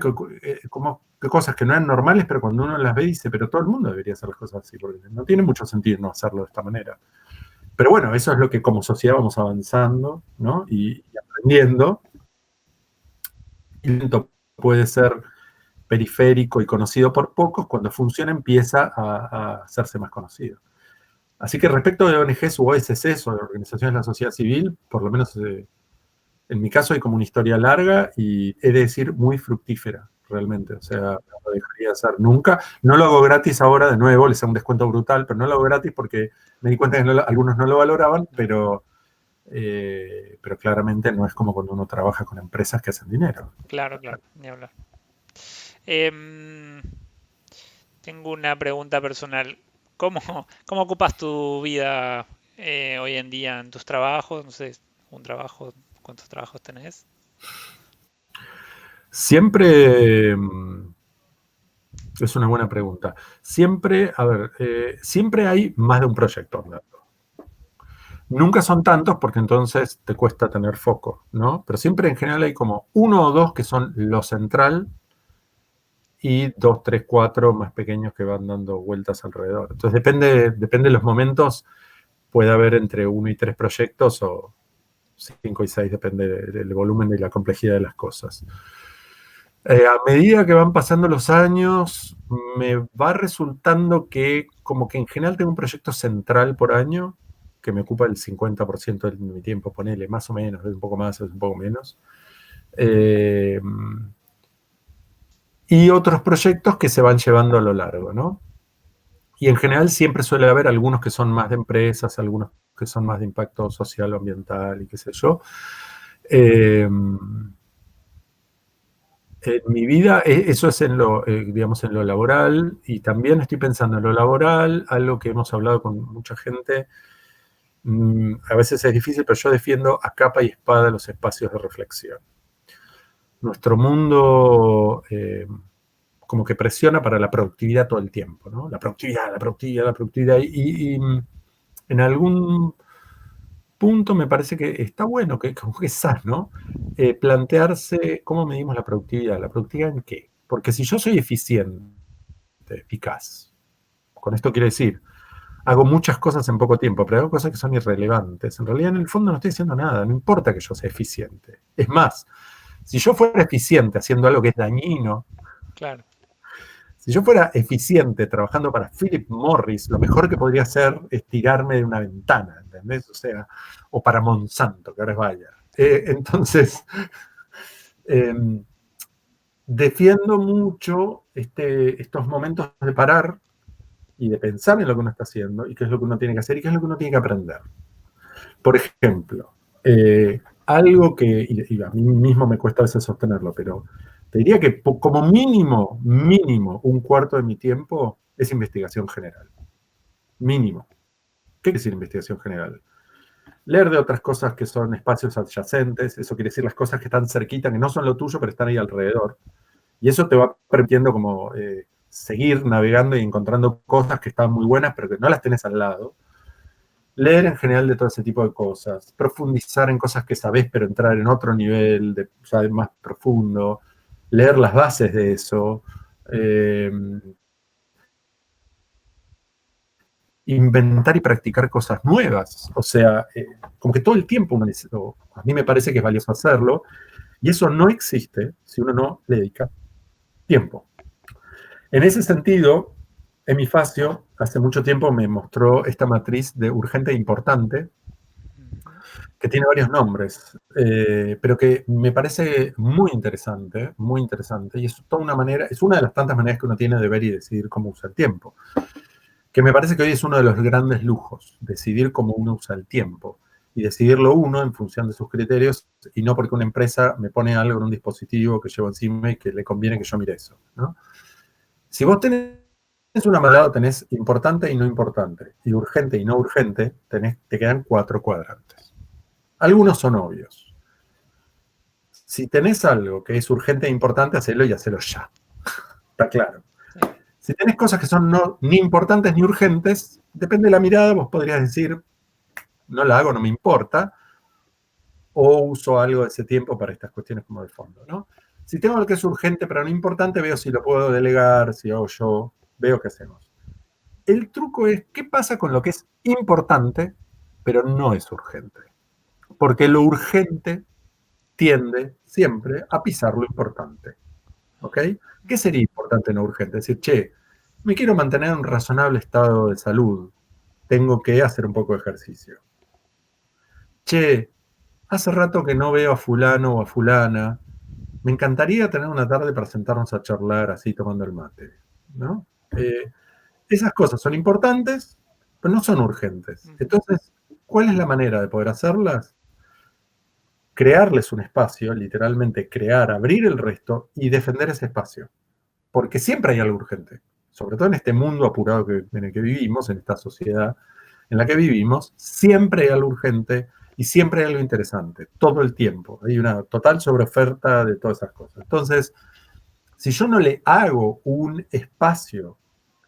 como que cosas que no eran normales, pero cuando uno las ve dice, pero todo el mundo debería hacer las cosas así, porque no tiene mucho sentido no hacerlo de esta manera. Pero bueno, eso es lo que como sociedad vamos avanzando, ¿no? Y aprendiendo. Y lento puede ser periférico y conocido por pocos, cuando funciona empieza a hacerse más conocido. Así que respecto de ONGs u OSCs o de organizaciones de la sociedad civil, por lo menos en mi caso hay como una historia larga y he de decir muy fructífera, realmente. O sea, no lo dejaría de hacer nunca. No lo hago gratis ahora, de nuevo, les hago un descuento brutal, pero no lo hago gratis porque me di cuenta que algunos no lo valoraban, pero claramente no es como cuando uno trabaja con empresas que hacen dinero. Claro, claro, ni hablar. Em, Tengo una pregunta personal. ¿Cómo ocupas tu vida hoy en día en tus trabajos? No sé, un trabajo, ¿cuántos trabajos tenés? Siempre es una buena pregunta. Siempre, a ver, siempre hay más de un proyecto andando. Nunca son tantos porque entonces te cuesta tener foco, ¿no? Pero siempre en general hay como 1 o 2 que son lo central y 2, 3, 4 más pequeños que van dando vueltas alrededor. Entonces depende de los momentos, puede haber entre 1 y 3 proyectos o 5 y 6, depende del volumen y la complejidad de las cosas. A medida que van pasando los años, me va resultando que como que en general tengo un proyecto central por año, que me ocupa el 50% de mi tiempo, ponele, más o menos, es un poco más, es un poco menos. Y otros proyectos que se van llevando a lo largo, ¿no? Y en general siempre suele haber algunos que son más de empresas, algunos que son más de impacto social o ambiental y qué sé yo. En mi vida, eso es digamos, en lo laboral, y también estoy pensando en lo laboral, algo que hemos hablado con mucha gente. A veces es difícil, pero yo defiendo a capa y espada los espacios de reflexión. Nuestro mundo como que presiona para la productividad todo el tiempo, ¿no? La productividad, la productividad, la productividad. Y en algún punto me parece que está bueno, que es sano, plantearse cómo medimos la productividad. ¿La productividad en qué? Porque si yo soy eficiente, eficaz, con esto quiero decir, hago muchas cosas en poco tiempo, pero hago cosas que son irrelevantes. En realidad, en el fondo no estoy haciendo nada, no importa que yo sea eficiente. Es más, si yo fuera eficiente haciendo algo que es dañino, Claro, si yo fuera eficiente trabajando para Philip Morris, lo mejor que podría hacer es tirarme de una ventana, ¿entendés? O sea, o para Monsanto, que ahora es Bayer. Entonces, eh, defiendo mucho estos momentos de parar y de pensar en lo que uno está haciendo y qué es lo que uno tiene que hacer y qué es lo que uno tiene que aprender. Por ejemplo, algo que, y a mí mismo me cuesta a veces sostenerlo, pero te diría que como mínimo, un cuarto de mi tiempo es investigación general. Mínimo. ¿Qué quiere decir investigación general? Leer de otras cosas que son espacios adyacentes, eso quiere decir las cosas que están cerquita, que no son lo tuyo, pero están ahí alrededor. Y eso te va permitiendo como seguir navegando y encontrando cosas que están muy buenas, pero que no las tenés al lado. Leer en general de todo ese tipo de cosas, profundizar en cosas que sabés, pero entrar en otro nivel, más profundo, leer las bases de eso, inventar y practicar cosas nuevas. O sea, como que todo el tiempo a mí me parece que es valioso hacerlo. Y eso no existe si uno no le dedica tiempo. En ese sentido, Hemifacio hace mucho tiempo me mostró esta matriz de urgente e importante, que tiene varios nombres, pero que me parece muy interesante, y es toda una manera, es una de las tantas maneras que uno tiene de ver y decidir cómo usa el tiempo, que me parece que hoy es uno de los grandes lujos, decidir cómo uno usa el tiempo, y decidirlo uno en función de sus criterios, y no porque una empresa me pone algo en un dispositivo que llevo encima y que le conviene que yo mire eso, ¿no? Si vos tenés una maldad, tenés importante y no importante, y urgente y no urgente, te quedan 4 cuadrantes. Algunos son obvios. Si tenés algo que es urgente e importante, hacelo y hacelo ya. Está claro. Sí. Si tenés cosas que son ni importantes ni urgentes, depende de la mirada, vos podrías decir, no la hago, no me importa, o uso algo de ese tiempo para estas cuestiones como de fondo, ¿no? Si tengo algo que es urgente pero no importante, veo si lo puedo delegar, si hago yo, veo qué hacemos. El truco es, ¿qué pasa con lo que es importante pero no es urgente? Porque lo urgente tiende siempre a pisar lo importante. ¿Ok? ¿Qué sería importante no urgente? Es decir, che, me quiero mantener en un razonable estado de salud, tengo que hacer un poco de ejercicio. Che, hace rato que no veo a fulano o a fulana, me encantaría tener una tarde para sentarnos a charlar así tomando el mate, ¿no? Esas cosas son importantes, pero no son urgentes. Entonces, ¿cuál es la manera de poder hacerlas? Crearles un espacio, literalmente crear, abrir el resto y defender ese espacio. Porque siempre hay algo urgente, sobre todo en este mundo apurado en el que vivimos, en esta sociedad en la que vivimos, siempre hay algo urgente y siempre hay algo interesante, todo el tiempo. Hay una total sobreoferta de todas esas cosas. Entonces, si yo no le hago un espacio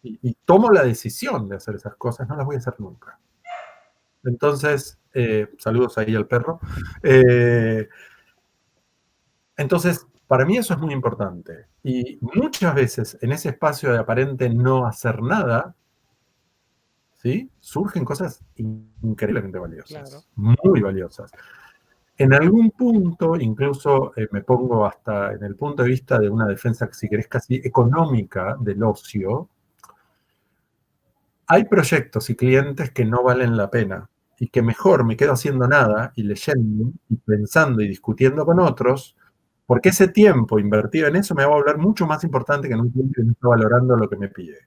y tomo la decisión de hacer esas cosas, no las voy a hacer nunca. Entonces, saludos ahí al perro. Entonces, para mí eso es muy importante. Y muchas veces en ese espacio de aparente no hacer nada, ¿sí? Surgen cosas increíblemente valiosas, claro. Muy valiosas. En algún punto, incluso me pongo hasta en el punto de vista de una defensa, si querés, casi económica del ocio, hay proyectos y clientes que no valen la pena y que mejor me quedo haciendo nada y leyendo y pensando y discutiendo con otros, porque ese tiempo invertido en eso me va a volver mucho más importante que en un tiempo que no está valorando lo que me pide.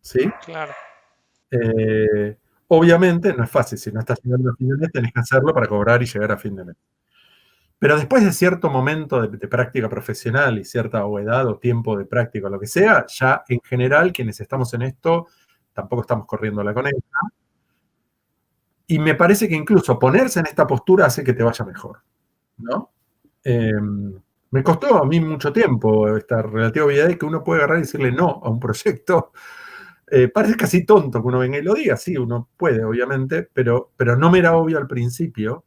¿Sí? Claro. Obviamente no es fácil, si no estás llegando a fin de mes tenés que hacerlo para cobrar y llegar a fin de mes. Pero después de cierto momento de práctica profesional y cierta edad o tiempo de práctica o lo que sea, ya en general quienes estamos en esto tampoco estamos corriendo la conecta. Y me parece que incluso ponerse en esta postura hace que te vaya mejor, ¿no? Me costó a mí mucho tiempo esta relativa obviedad de que uno puede agarrar y decirle no a un proyecto. Parece casi tonto que uno venga y lo diga, sí, uno puede, obviamente, pero no me era obvio al principio.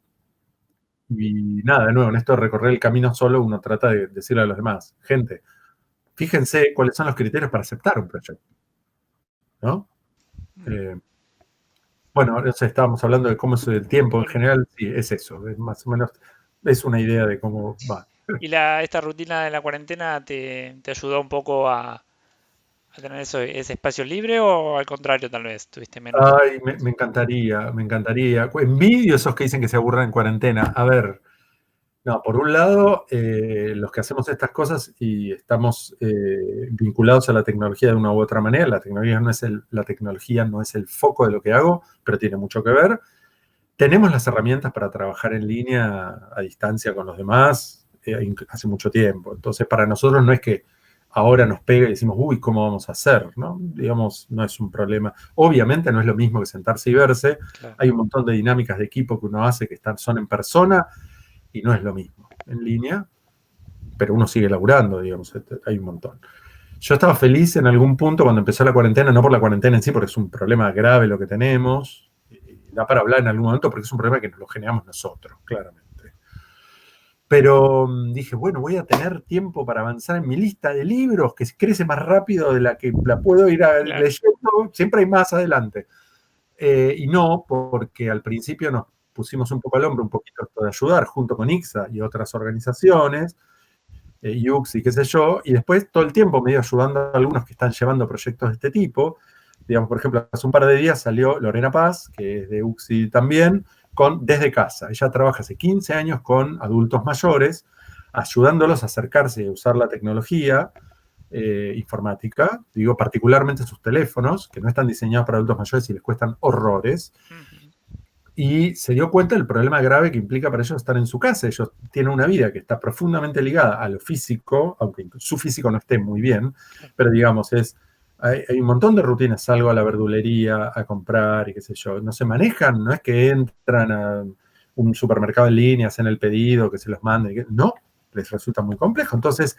Y nada, de nuevo, en esto de recorrer el camino solo, uno trata de decirle a los demás, gente, fíjense cuáles son los criterios para aceptar un proyecto, ¿no? Bueno, estábamos hablando de cómo es el tiempo en general, sí, es eso, es más o menos, es una idea de cómo va. ¿Y esta rutina de la cuarentena te ayudó un poco a tener ese espacio libre o al contrario tal vez tuviste menos? Ay, me encantaría, me encantaría. Envidio esos que dicen que se aburren en cuarentena. A ver, no, por un lado, los que hacemos estas cosas y estamos vinculados a la tecnología de una u otra manera, la tecnología no es el foco de lo que hago, pero tiene mucho que ver. Tenemos las herramientas para trabajar en línea a distancia con los demás hace mucho tiempo. Entonces, para nosotros no es que ahora nos pega y decimos, uy, ¿cómo vamos a hacer? ¿No? Digamos, no es un problema. Obviamente no es lo mismo que sentarse y verse. Claro. Hay un montón de dinámicas de equipo que uno hace que son en persona y no es lo mismo en línea, pero uno sigue laburando, digamos, hay un montón. Yo estaba feliz en algún punto cuando empezó la cuarentena, no por la cuarentena en sí, porque es un problema grave lo que tenemos, y da para hablar en algún momento porque es un problema que nos lo generamos nosotros, claramente. Pero dije, bueno, voy a tener tiempo para avanzar en mi lista de libros, que crece más rápido de la que la puedo ir leyendo, siempre hay más adelante. Y no, porque al principio pusimos un poco al hombro un poquito esto de ayudar junto con ICSA y otras organizaciones, UX y qué sé yo, y después todo el tiempo medio ayudando a algunos que están llevando proyectos de este tipo. Digamos, por ejemplo, hace un par de días salió Lorena Paz, que es de UXI también, con Desde Casa. Ella trabaja hace 15 años con adultos mayores, ayudándolos a acercarse y a usar la tecnología informática, digo, particularmente sus teléfonos, que no están diseñados para adultos mayores y les cuestan horrores. Y se dio cuenta del problema grave que implica para ellos estar en su casa. Ellos tienen una vida que está profundamente ligada a lo físico, aunque su físico no esté muy bien, pero digamos, hay un montón de rutinas. Salgo a la verdulería a comprar y qué sé yo. No se manejan, no es que entran a un supermercado en línea, hacen el pedido, que se los manden. No, les resulta muy complejo. Entonces,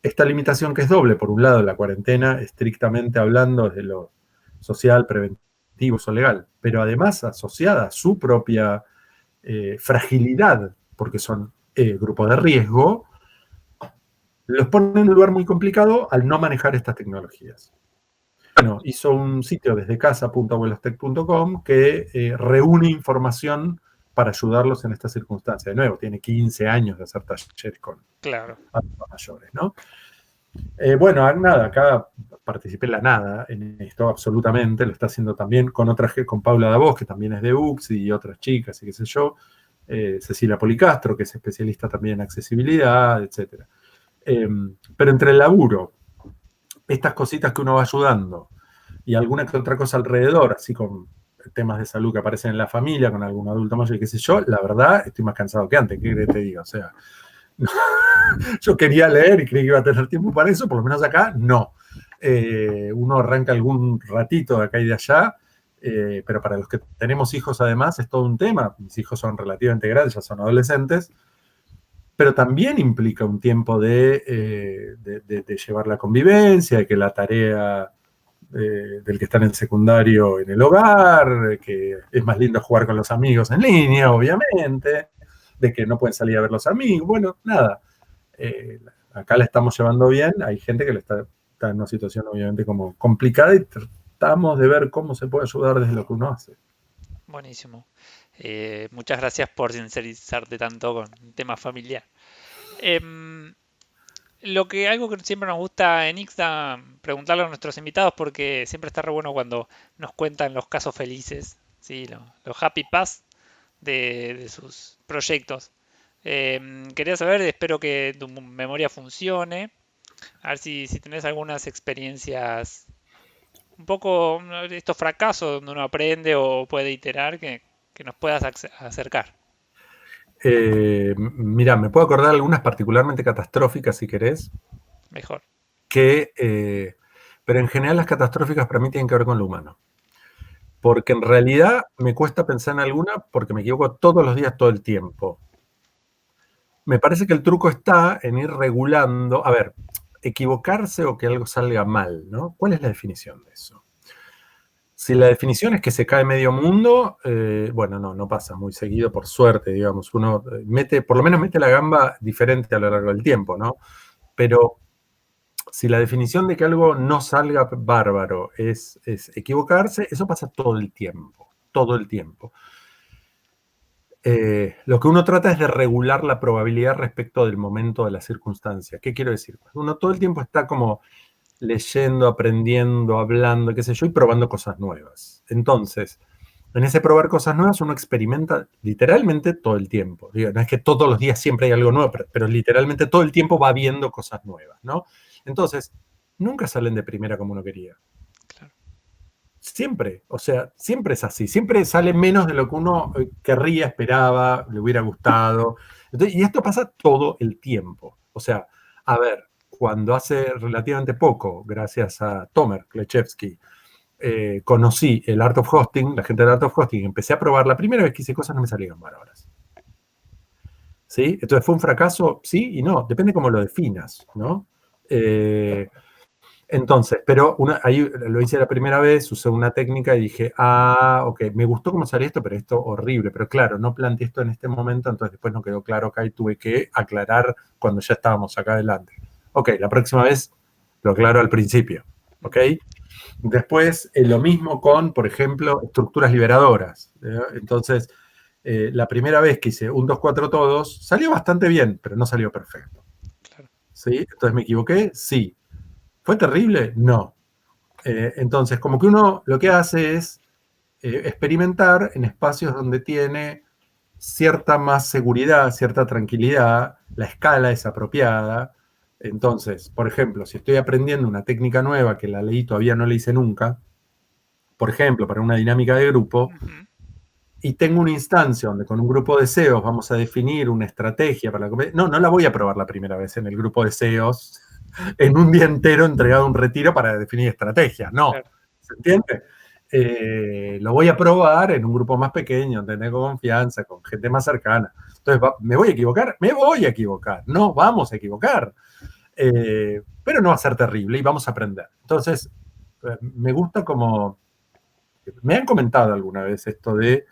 esta limitación que es doble, por un lado la cuarentena, estrictamente hablando desde lo social, preventivo o legal, pero además asociada a su propia fragilidad, porque son grupos de riesgo, los pone en un lugar muy complicado al no manejar estas tecnologías. Bueno, hizo un sitio desde casa.abuelostech.com que reúne información para ayudarlos en esta circunstancia. De nuevo, tiene 15 años de hacer talleres con adultos mayores, ¿no? Bueno, nada, acá participé en la nada en esto, absolutamente. Lo está haciendo también con con Paula Davos, que también es de UX, y otras chicas, y qué sé yo. Cecilia Policastro, que es especialista también en accesibilidad, etc. Pero entre el laburo, estas cositas que uno va ayudando, y alguna que otra cosa alrededor, así con temas de salud que aparecen en la familia, con algún adulto mayor, y qué sé yo, la verdad, estoy más cansado que antes, ¿qué querés que te diga? O sea, yo quería leer y creí que iba a tener tiempo para eso, por lo menos acá no. Uno arranca algún ratito de acá y de allá, pero para los que tenemos hijos además es todo un tema. Mis hijos son relativamente grandes, ya son adolescentes, pero también implica un tiempo de llevar la convivencia, de que la tarea del que están en secundario en el hogar, que es más lindo jugar con los amigos en línea, obviamente, de que no pueden salir a ver los amigos. Bueno, nada. Acá la estamos llevando bien. Hay gente que está en una situación obviamente como complicada y tratamos de ver cómo se puede ayudar desde lo que uno hace. Buenísimo. Muchas gracias por sincerizarte tanto con el tema familiar. Algo que siempre nos gusta en Ixta preguntarle a nuestros invitados, porque siempre está re bueno cuando nos cuentan los casos felices, ¿sí? Los happy paths de sus proyectos. Quería saber, espero que tu memoria funcione, a ver si tenés algunas experiencias, un poco estos fracasos donde uno aprende o puede iterar, que nos puedas acercar. Mira, me puedo acordar algunas particularmente catastróficas, si querés. Mejor. Pero en general las catastróficas para mí tienen que ver con lo humano. Porque en realidad me cuesta pensar en alguna porque me equivoco todos los días, todo el tiempo. Me parece que el truco está en ir regulando, a ver, equivocarse o que algo salga mal, ¿no? ¿Cuál es la definición de eso? Si la definición es que se cae medio mundo, bueno, no pasa muy seguido, por suerte, digamos. Uno por lo menos mete la gamba diferente a lo largo del tiempo, ¿no? Pero si la definición de que algo no salga bárbaro es equivocarse, eso pasa todo el tiempo, todo el tiempo. Lo que uno trata es de regular la probabilidad respecto del momento de la circunstancia. ¿Qué quiero decir? Uno todo el tiempo está como leyendo, aprendiendo, hablando, qué sé yo, y probando cosas nuevas. Entonces, en ese probar cosas nuevas uno experimenta literalmente todo el tiempo. Digo, no es que todos los días siempre hay algo nuevo, pero literalmente todo el tiempo va viendo cosas nuevas, ¿no? Entonces, nunca salen de primera como uno quería. Claro. Siempre, o sea, siempre es así. Siempre sale menos de lo que uno querría, esperaba, le hubiera gustado. Entonces, y esto pasa todo el tiempo. O sea, a ver, cuando hace relativamente poco, gracias a Tomer Klechevsky, conocí el Art of Hosting, la gente del Art of Hosting, empecé a probar. La primera vez que hice cosas no me salieron bárbaras. ¿Sí? Entonces, ¿fue un fracaso? Sí y no. Depende cómo lo definas, ¿no? Entonces, pero ahí lo hice la primera vez, usé una técnica y dije, ok, me gustó cómo salió esto, pero esto horrible. Pero claro, no planteé esto en este momento, entonces después no quedó claro acá y tuve que aclarar cuando ya estábamos acá adelante. Ok, la próxima vez lo aclaro al principio, ¿ok? Después, lo mismo con, por ejemplo, estructuras liberadoras. Entonces, La primera vez que hice un 2-4 todos, salió bastante bien, pero no salió perfecto. Claro. ¿Sí? Entonces, ¿me equivoqué? Sí. ¿Fue terrible? No. Entonces, como que uno lo que hace es experimentar en espacios donde tiene cierta más seguridad, cierta tranquilidad, la escala es apropiada. Entonces, por ejemplo, si estoy aprendiendo una técnica nueva que la leí todavía no la hice nunca, por ejemplo, para una dinámica de grupo, Ujú. y tengo una instancia donde con un grupo de CEOs vamos a definir una estrategia para la... No, no la voy a probar la primera vez en el grupo de CEOs en un día entero entregado a un retiro para definir estrategias. No, Claro. ¿se entiende? Lo voy a probar en un grupo más pequeño, tener confianza, con gente más cercana. Entonces, ¿me voy a equivocar? Me voy a equivocar. No, vamos a equivocar. Pero no va a ser terrible y vamos a aprender. Entonces, me gusta como... Me han comentado alguna vez esto de,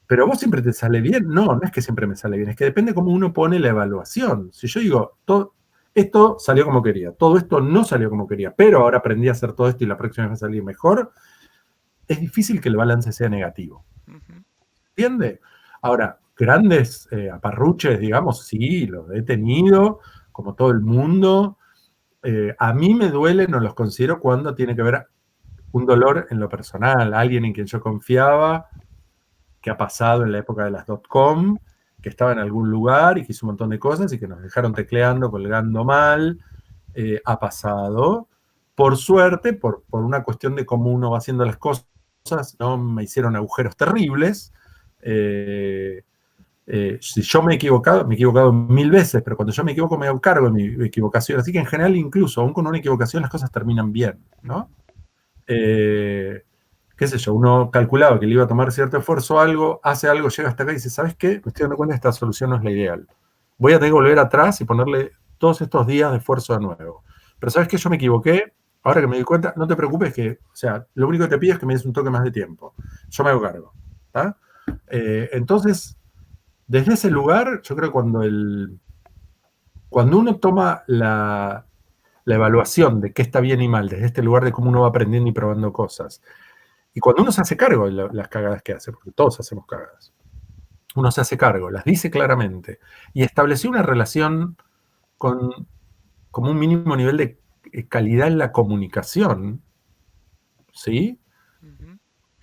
pero vos siempre te sale bien. No, no es que siempre me sale bien, es que depende cómo uno pone la evaluación. Si yo digo, esto salió como quería, todo esto no salió como quería, pero ahora aprendí a hacer todo esto y la próxima vez va a salir mejor, es difícil que el balance sea negativo. Ujú. ¿Entiende? Ahora, grandes aparruches, digamos, sí, los he tenido, como todo el mundo. A mí me duelen o los considero cuando tiene que ver un dolor en lo personal, alguien en quien yo confiaba, que ha pasado en la época de las .com, que estaba en algún lugar y que hizo un montón de cosas y que nos dejaron tecleando, colgando mal. Ha pasado. Por suerte, por una cuestión de cómo uno va haciendo las cosas, no me hicieron agujeros terribles. Si yo me he equivocado 1000 veces, pero cuando yo me equivoco me hago cargo de mi equivocación. Así que en general, incluso aún con una equivocación, las cosas terminan bien, ¿no? Qué sé yo, uno calculaba que le iba a tomar cierto esfuerzo a algo, hace algo, llega hasta acá y dice, ¿sabes qué? Me estoy dando cuenta que esta solución no es la ideal. Voy a tener que volver atrás y ponerle todos estos días de esfuerzo de nuevo. Pero ¿sabes qué? Yo me equivoqué, ahora que me di cuenta, no te preocupes que, o sea, lo único que te pido es que me des un toque más de tiempo. Yo me hago cargo. ¿Tá? Entonces, desde ese lugar, yo creo que cuando uno toma la evaluación de qué está bien y mal, desde este lugar de cómo uno va aprendiendo y probando cosas, y cuando uno se hace cargo de las cagadas que hace, porque todos hacemos cagadas, uno se hace cargo, las dice claramente, y estableció una relación con como un mínimo nivel de calidad en la comunicación, ¿sí? Ujú.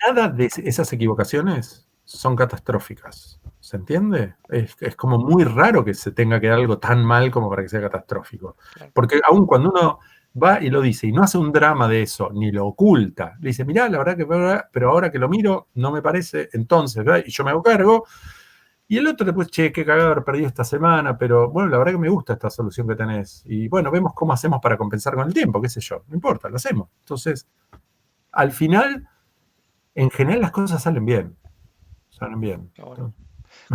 Nada de esas equivocaciones son catastróficas. ¿Se entiende? Es como muy raro que se tenga que dar algo tan mal como para que sea catastrófico. Claro. Porque aun cuando uno va y lo dice y no hace un drama de eso, ni lo oculta, le dice, mirá, la verdad que, pero ahora que lo miro, no me parece, entonces, ¿verdad? Y yo me hago cargo. Y el otro después, che, qué cagado haber perdido esta semana, pero bueno, la verdad que me gusta esta solución que tenés. Y bueno, vemos cómo hacemos para compensar con el tiempo, qué sé yo. No importa, lo hacemos. Entonces, al final, en general las cosas salen bien. Salen bien. Qué bueno.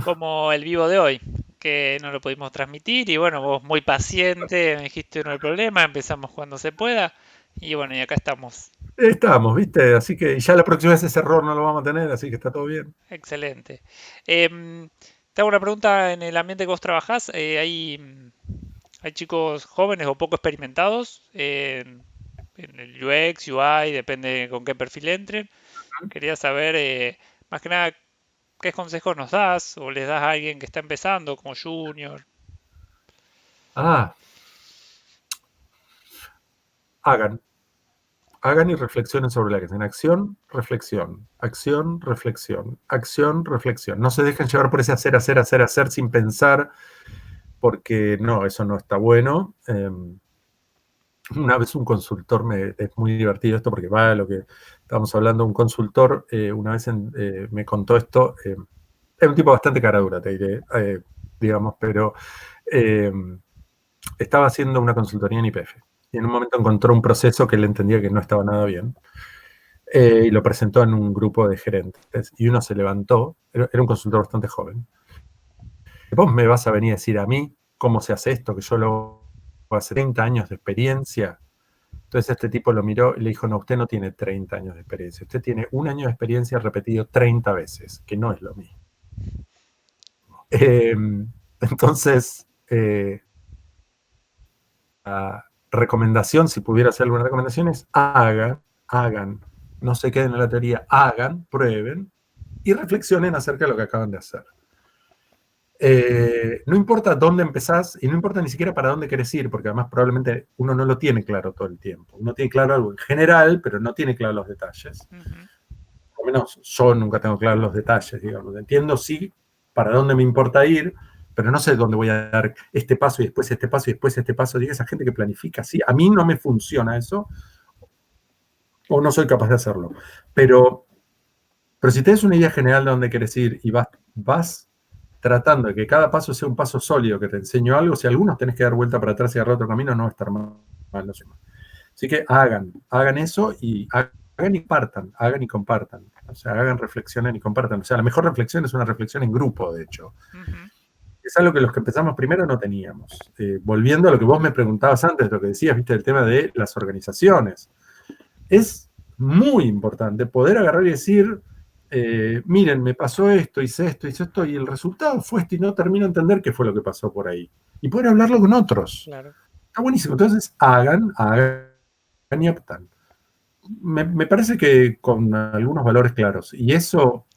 Como el vivo de hoy, que no lo pudimos transmitir y bueno, vos muy paciente, me dijiste no hay problema, empezamos cuando se pueda y bueno, y acá estamos. Estamos, ¿viste? Así que ya la próxima vez ese error no lo vamos a tener, así que está todo bien. Excelente. Te hago una pregunta, en el ambiente que vos trabajás, hay chicos jóvenes o poco experimentados en el UX, UI, depende con qué perfil entren. Quería saber, más que nada, qué consejos nos das o les das a alguien que está empezando como junior. Ah, hagan. Hagan y reflexionen sobre la que hacen. Acción, reflexión. Acción, reflexión. Acción, reflexión. No se dejen llevar por ese hacer, hacer, hacer, hacer sin pensar, porque no, eso no está bueno. Una vez un consultor, es muy divertido esto porque va a lo que estábamos hablando, un consultor una vez me contó esto, es un tipo bastante cara dura, te diré, digamos, pero eh, estaba haciendo una consultoría en YPF y en un momento encontró un proceso que él entendía que no estaba nada bien y lo presentó en un grupo de gerentes y uno se levantó, era un consultor bastante joven, vos me vas a venir a decir a mí cómo se hace esto, que yo lo hace 30 años de experiencia. Entonces este tipo lo miró y le dijo, no, usted no tiene 30 años de experiencia, usted tiene un año de experiencia repetido 30 veces, que no es lo mismo. Eh, entonces, la recomendación, si pudiera hacer alguna recomendación, es hagan, no se queden en la teoría, hagan, prueben, y reflexionen acerca de lo que acaban de hacer. No importa dónde empezás y no importa ni siquiera para dónde querés ir, porque además probablemente uno no lo tiene claro todo el tiempo. Uno tiene claro algo en general, pero no tiene claro los detalles. Por lo menos yo nunca tengo claros los detalles, digamos. Entiendo sí para dónde me importa ir, pero no sé dónde voy a dar este paso y después este paso y después este paso. Digo, esa gente que planifica así, a mí no me funciona eso o no soy capaz de hacerlo. Pero si tienes una idea general de dónde quieres ir y vas tratando de que cada paso sea un paso sólido que te enseño algo, si algunos tenés que dar vuelta para atrás y agarrar otro camino, no va a estar mal. No sé. Así que hagan eso y hagan y partan, hagan y compartan. O sea, hagan, reflexionen y compartan. O sea, la mejor reflexión es una reflexión en grupo, de hecho. Es algo que los que empezamos primero no teníamos. Volviendo a lo que vos me preguntabas antes, lo que decías, viste, el tema de las organizaciones. Es muy importante poder agarrar y decir, miren, me pasó esto, hice esto, y el resultado fue esto, y no termino de entender qué fue lo que pasó por ahí. Y poder hablarlo con otros. Claro. Está buenísimo. Entonces, hagan y optan. Me parece que con algunos valores claros. Y eso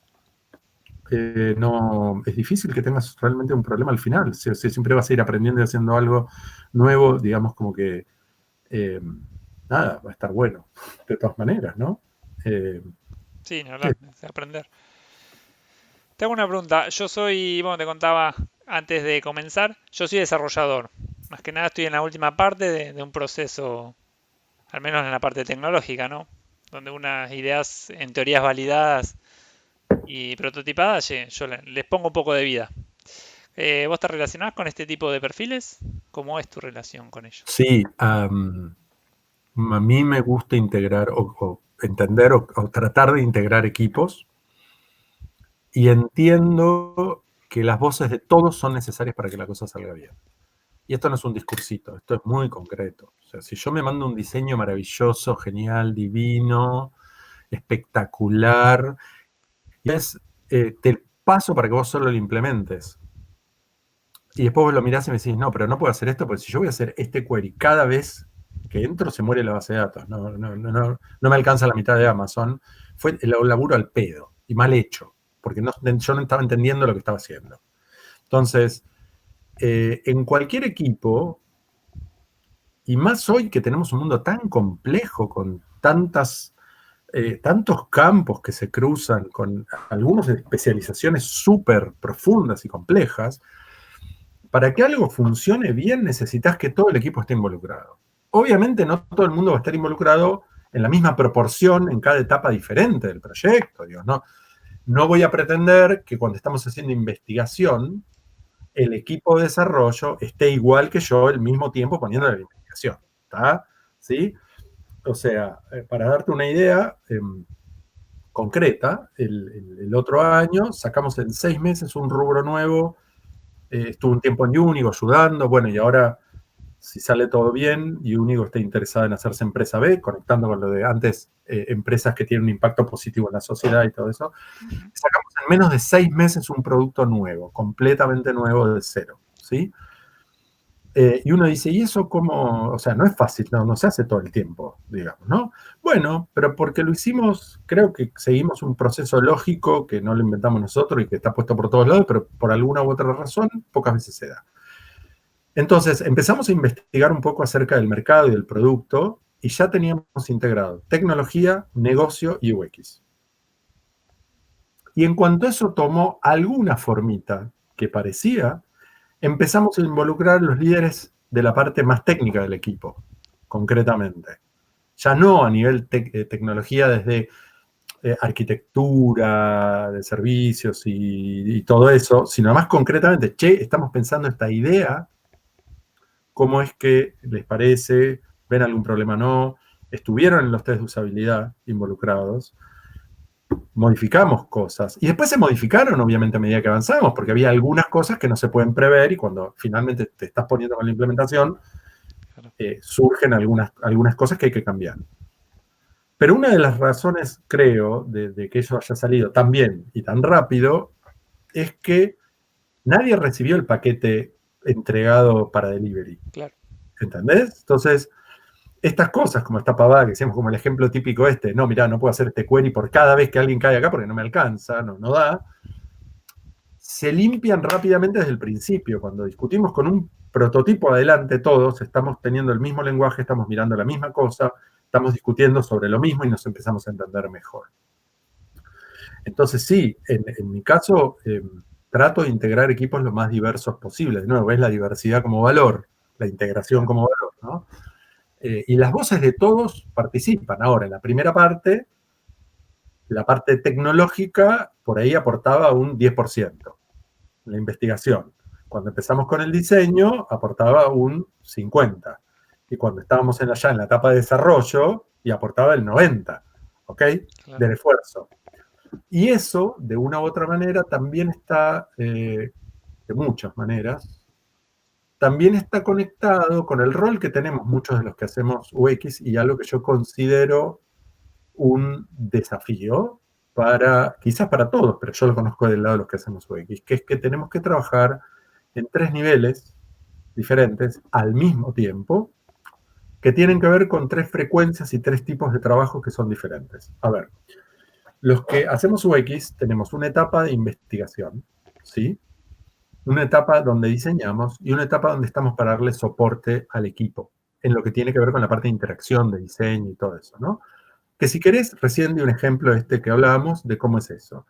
no es difícil que tengas realmente un problema al final. Si siempre vas a ir aprendiendo y haciendo algo nuevo, digamos como que nada, va a estar bueno. De todas maneras, ¿no? Sí, no, aprender. Te hago una pregunta. Yo soy, bueno, te contaba antes de comenzar, yo soy desarrollador. Más que nada estoy en la última parte de un proceso, al menos en la parte tecnológica, ¿no? Donde unas ideas en teorías validadas y prototipadas, yo les pongo un poco de vida. ¿Vos te relacionás con este tipo de perfiles? ¿Cómo es tu relación con ellos? Sí, a mí me gusta integrar o entender o tratar de integrar equipos y entiendo que las voces de todos son necesarias para que la cosa salga bien. Y esto no es un discursito, esto es muy concreto. O sea, si yo me mando un diseño maravilloso, genial, divino, espectacular, y te paso para que vos solo lo implementes. Y después vos lo mirás y me decís, no, pero no puedo hacer esto, porque si yo voy a hacer este query cada vez que entro, se muere la base de datos. No me alcanza la mitad de Amazon. Fue el laburo al pedo y mal hecho, porque yo no estaba entendiendo lo que estaba haciendo. Entonces, en cualquier equipo, y más hoy que tenemos un mundo tan complejo, con tantos campos que se cruzan, con algunas especializaciones súper profundas y complejas, para que algo funcione bien necesitas que todo el equipo esté involucrado. Obviamente no todo el mundo va a estar involucrado en la misma proporción en cada etapa diferente del proyecto. Digo, no voy a pretender que cuando estamos haciendo investigación, el equipo de desarrollo esté igual que yo al mismo tiempo poniendo la investigación. ¿Está? ¿Sí? O sea, para darte una idea concreta, el otro año sacamos en 6 meses un rubro nuevo, estuve un tiempo en Unigo ayudando, bueno, y ahora, si sale todo bien, y Unigo está interesada en hacerse empresa B, conectando con lo de antes, empresas que tienen un impacto positivo en la sociedad y todo eso, sacamos en menos de 6 meses un producto nuevo, completamente nuevo de cero, ¿sí? Y uno dice, ¿y eso cómo? O sea, no es fácil, no se hace todo el tiempo, digamos, ¿no? Bueno, pero porque lo hicimos, creo que seguimos un proceso lógico que no lo inventamos nosotros y que está puesto por todos lados, pero por alguna u otra razón, pocas veces se da. Entonces, empezamos a investigar un poco acerca del mercado y del producto y ya teníamos integrado tecnología, negocio y UX. Y en cuanto eso tomó alguna formita que parecía, empezamos a involucrar a los líderes de la parte más técnica del equipo, concretamente. Ya no a nivel tecnología desde arquitectura de servicios y todo eso, sino más concretamente, estamos pensando esta idea, ¿cómo es que les parece? ¿Ven algún problema o no? Estuvieron en los test de usabilidad involucrados, modificamos cosas. Y después se modificaron, obviamente, a medida que avanzamos, porque había algunas cosas que no se pueden prever y cuando finalmente te estás poniendo con la implementación, surgen algunas cosas que hay que cambiar. Pero una de las razones, creo, de que eso haya salido tan bien y tan rápido, es que nadie recibió el paquete entregado para delivery. Claro. ¿Entendés? Entonces, estas cosas, como esta pavada que decíamos como el ejemplo típico no, mirá, no puedo hacer este query por cada vez que alguien cae acá porque no me alcanza, no da, se limpian rápidamente desde el principio. Cuando discutimos con un prototipo adelante todos, estamos teniendo el mismo lenguaje, estamos mirando la misma cosa, estamos discutiendo sobre lo mismo y nos empezamos a entender mejor. Entonces sí, en mi caso trato de integrar equipos lo más diversos posible. De nuevo, es la diversidad como valor, la integración como valor, ¿no? Y las voces de todos participan. Ahora, en la primera parte, la parte tecnológica, por ahí aportaba un 10%. La investigación. Cuando empezamos con el diseño, aportaba un 50%. Y cuando estábamos ya en la etapa de desarrollo, y aportaba el 90%, ¿ok? Claro. Del esfuerzo. Y eso, de una u otra manera, también está, de muchas maneras, también está conectado con el rol que tenemos muchos de los que hacemos UX y algo que yo considero un desafío quizás para todos, pero yo lo conozco del lado de los que hacemos UX, que es que tenemos que trabajar en 3 niveles diferentes al mismo tiempo, que tienen que ver con 3 frecuencias y 3 tipos de trabajo que son diferentes. A ver, los que hacemos UX tenemos una etapa de investigación, ¿sí? Una etapa donde diseñamos y una etapa donde estamos para darle soporte al equipo, en lo que tiene que ver con la parte de interacción, de diseño y todo eso, ¿no? Que si querés, recién di un ejemplo que hablábamos de cómo es eso.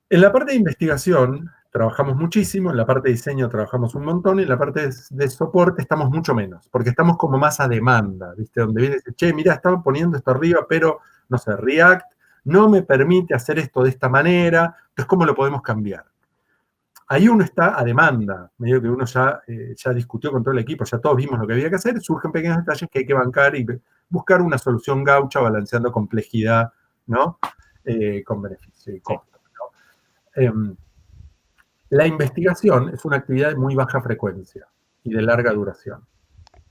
En la parte de investigación trabajamos muchísimo, en la parte de diseño trabajamos un montón, y en la parte de soporte estamos mucho menos, porque estamos como más a demanda, ¿viste? Donde viene y dice, che, mirá, estaban poniendo esto arriba, pero, no sé, React no me permite hacer esto de esta manera, entonces, ¿cómo lo podemos cambiar? Ahí uno está a demanda, medio que uno ya discutió con todo el equipo, ya todos vimos lo que había que hacer, surgen pequeños detalles que hay que bancar y buscar una solución gaucha balanceando complejidad, ¿no? Con beneficio y costo, ¿no? La investigación es una actividad de muy baja frecuencia y de larga duración.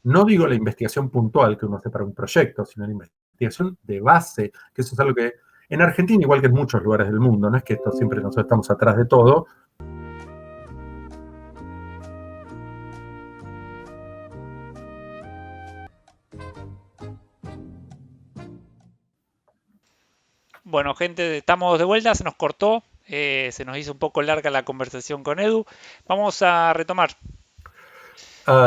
No digo la investigación puntual que uno hace para un proyecto, sino la investigación de base, que eso es algo que en Argentina, igual que en muchos lugares del mundo, no es que esto siempre nosotros estamos atrás de todo. Bueno, gente, estamos de vuelta, se nos cortó, se nos hizo un poco larga la conversación con Edu. Vamos a retomar.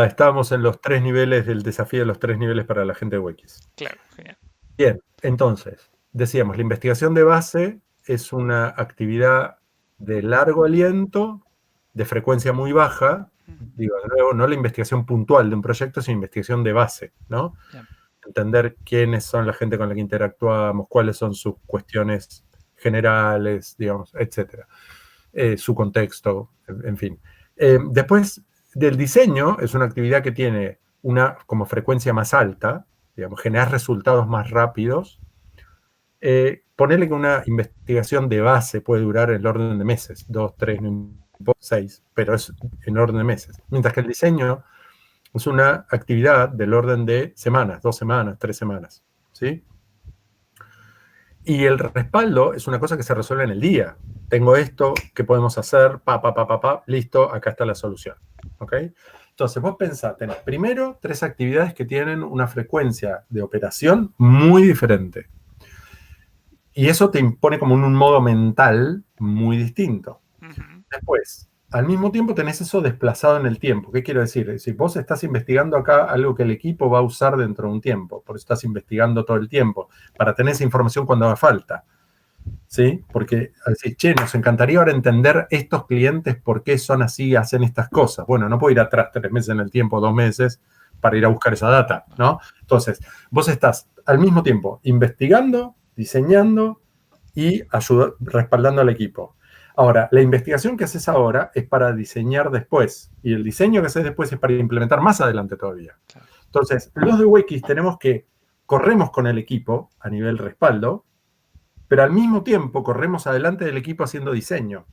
Estábamos en los 3 niveles del desafío de los 3 niveles para la gente de UX. Claro, genial. Bien, entonces, decíamos, la investigación de base es una actividad de largo aliento, de frecuencia muy baja, digo de nuevo, no la investigación puntual de un proyecto, sino investigación de base, ¿no? Bien. Entender quiénes son la gente con la que interactuamos, cuáles son sus cuestiones generales, digamos, etcétera. Su contexto, en fin. Después del diseño, es una actividad que tiene una como frecuencia más alta, digamos, generar resultados más rápidos. Ponerle que una investigación de base puede durar en el orden de meses, 2, 3, 6, pero es en orden de meses. Mientras que el diseño es una actividad del orden de semanas, 2 semanas, 3 semanas, ¿sí? Y el respaldo es una cosa que se resuelve en el día. Tengo esto, ¿qué podemos hacer? Listo, acá está la solución, ¿ok? Entonces, vos pensá, tenés primero 3 actividades que tienen una frecuencia de operación muy diferente. Y eso te impone como un modo mental muy distinto. Después, al mismo tiempo tenés eso desplazado en el tiempo. ¿Qué quiero decir? Si vos estás investigando acá algo que el equipo va a usar dentro de un tiempo, por eso estás investigando todo el tiempo, para tener esa información cuando haga falta. ¿Sí? Porque decís, che, nos encantaría ahora entender estos clientes por qué son así, hacen estas cosas. Bueno, no puedo ir atrás 3 meses en el tiempo, 2 meses, para ir a buscar esa data, ¿no? Entonces, vos estás al mismo tiempo investigando, diseñando y respaldando al equipo. Ahora, la investigación que haces ahora es para diseñar después, y el diseño que haces después es para implementar más adelante todavía. Entonces, los de UX tenemos que corremos con el equipo a nivel respaldo, pero al mismo tiempo corremos adelante del equipo haciendo diseño.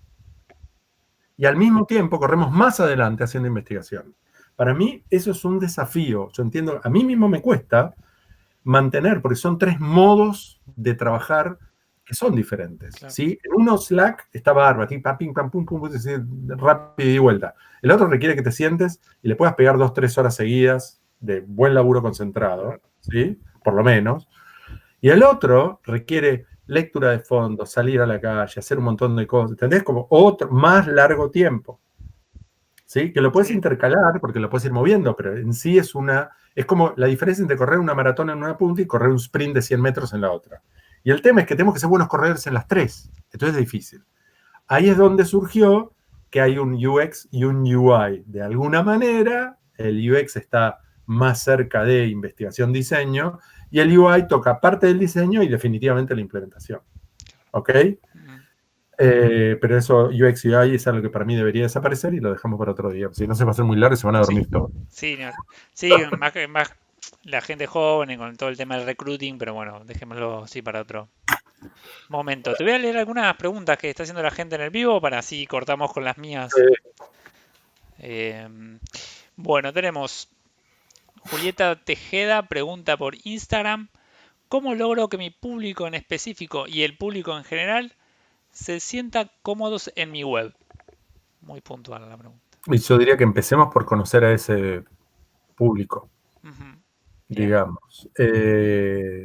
Y al mismo tiempo corremos más adelante haciendo investigación. Para mí eso es un desafío. Yo entiendo, a mí mismo me cuesta mantener, porque son 3 modos de trabajar que son diferentes. Claro. ¿Sí? En uno Slack está bárbaro, pim, pam, pum, pum, rápido y vuelta. El otro requiere que te sientes y le puedas pegar 2, 3 horas seguidas, de buen laburo concentrado, ¿sí? Por lo menos. Y el otro requiere lectura de fondo, salir a la calle, hacer un montón de cosas, ¿entendés? Como otro, más largo tiempo, ¿sí? Que lo puedes Sí, intercalar porque lo puedes ir moviendo, pero en sí es como la diferencia entre correr una maratón en una punta y correr un sprint de 100 metros en la otra. Y el tema es que tenemos que ser buenos corredores en las tres, entonces es difícil. Ahí es donde surgió que hay un UX y un UI. De alguna manera, el UX está más cerca de investigación-diseño y el UI toca parte del diseño y definitivamente la implementación. ¿Ok? mm, Pero eso, UX y UI, es algo que para mí debería desaparecer y lo dejamos para otro día. Si no, se va a hacer muy largo y se van a sí, dormir todos. sí, sí, más la gente joven y con todo el tema del recruiting, pero bueno, dejémoslo así para otro momento. Te voy a leer algunas preguntas que está haciendo la gente en el vivo para así cortamos con las mías. Eh, Em, bueno, tenemos Julieta Tejeda pregunta por Instagram, ¿cómo logro que mi público en específico y el público en general se sientan cómodos en mi web? Muy puntual la pregunta. y yo diría que empecemos por conocer a ese público, Ujú, bien, digamos.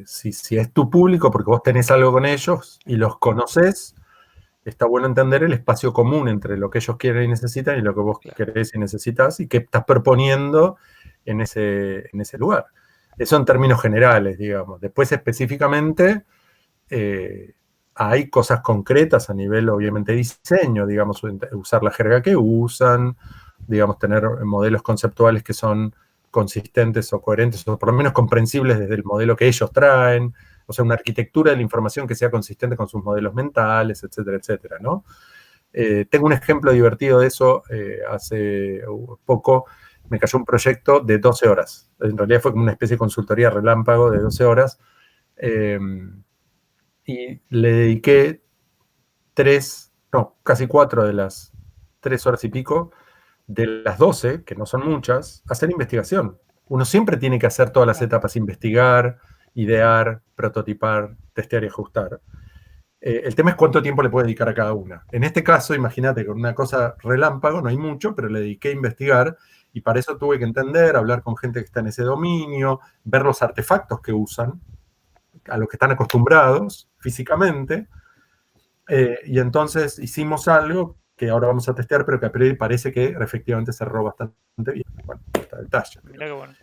Si es tu público, porque vos tenés algo con ellos y los conoces, está bueno entender el espacio común entre lo que ellos quieren y necesitan y lo que vos claro. querés y necesitas y qué estás proponiendo en ese lugar. Eso en términos generales, digamos. Después específicamente eh, hay cosas concretas a nivel, obviamente, diseño, digamos, usar la jerga que usan, digamos, tener modelos conceptuales que son consistentes o coherentes, o por lo menos comprensibles desde el modelo que ellos traen, o sea, una arquitectura de la información que sea consistente con sus modelos mentales, etcétera, etcétera, ¿no? Tengo un ejemplo divertido de eso. Hace poco me cayó un proyecto de 12 horas. En realidad fue como una especie de consultoría relámpago de 12 horas. Eh, y le dediqué casi 4 de las 3 horas y pico de las 12, que no son muchas, a hacer investigación. Uno siempre tiene que hacer todas las Claro. etapas, investigar, idear, prototipar, testear y ajustar. El tema es cuánto tiempo le puede dedicar a cada una. En este caso, imagínate, con una cosa relámpago, no hay mucho, pero le dediqué a investigar y para eso tuve que entender, hablar con gente que está en ese dominio, ver los artefactos que usan, a los que están acostumbrados físicamente, y entonces hicimos algo que ahora vamos a testear, pero que a priori parece que efectivamente cerró bastante bien. Bueno, está el detalle. Pero, Mira qué bueno.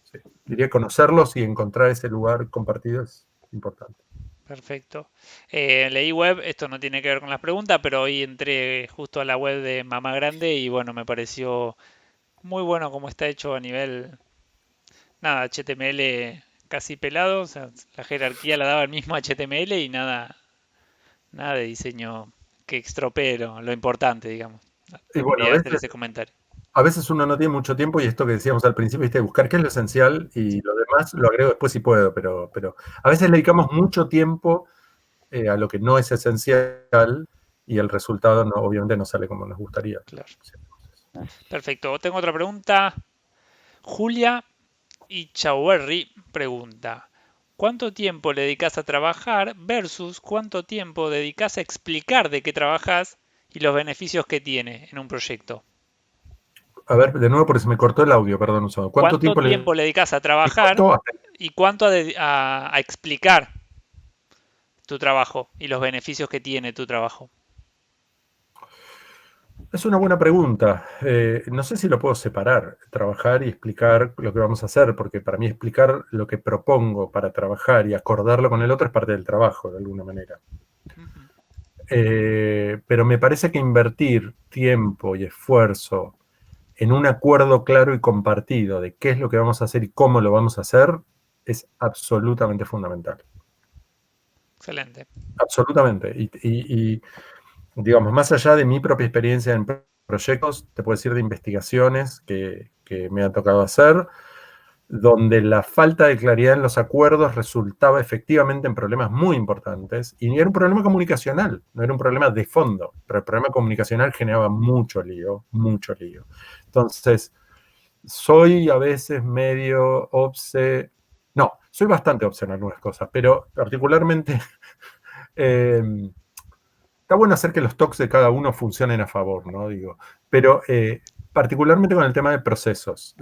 sí. Diría conocerlos y encontrar ese lugar compartido es importante. Perfecto. Leí web, esto no tiene que ver con las preguntas, pero hoy entré justo a la web de Mamá Grande y bueno, me pareció muy bueno como está hecho a nivel, nada, HTML casi pelado, o sea, la jerarquía la daba el mismo HTML y nada de diseño que estropee lo importante, digamos. Y bueno, Quería hacer ese comentario. a veces uno no tiene mucho tiempo y esto que decíamos al principio, ¿viste? Buscar qué es lo esencial y lo demás lo agrego después si puedo, pero a veces le dedicamos mucho tiempo a lo que no es esencial y el resultado obviamente no sale como nos gustaría. Claro. Perfecto. Tengo otra pregunta. Julia y Chauberry pregunta, ¿cuánto tiempo le dedicas a trabajar versus cuánto tiempo dedicas a explicar de qué trabajas y los beneficios que tiene en un proyecto? A ver, de nuevo porque se me cortó el audio, perdón un segundo. ¿Cuánto ¿Cuánto tiempo tiempo le le dedicas a dedico a trabajar esto? y cuánto a explicar tu trabajo y los beneficios que tiene tu trabajo? Es una buena pregunta. No sé si lo puedo separar, trabajar y explicar lo que vamos a hacer, porque para mí explicar lo que propongo para trabajar y acordarlo con el otro es parte del trabajo, de alguna manera. Ujú, Pero me parece que invertir tiempo y esfuerzo en un acuerdo claro y compartido de qué es lo que vamos a hacer y cómo lo vamos a hacer es absolutamente fundamental. excelente. Absolutamente. Digamos, más allá de mi propia experiencia en proyectos, te puedo decir de investigaciones que me ha tocado hacer, donde la falta de claridad en los acuerdos resultaba efectivamente en problemas muy importantes, y era un problema comunicacional, no era un problema de fondo, pero el problema comunicacional generaba mucho lío, mucho lío. Entonces, soy a veces medio no, soy bastante obse en algunas cosas, pero particularmente eh, está bueno hacer que los talks de cada uno funcionen a favor, ¿no? Digo, pero particularmente con el tema de procesos.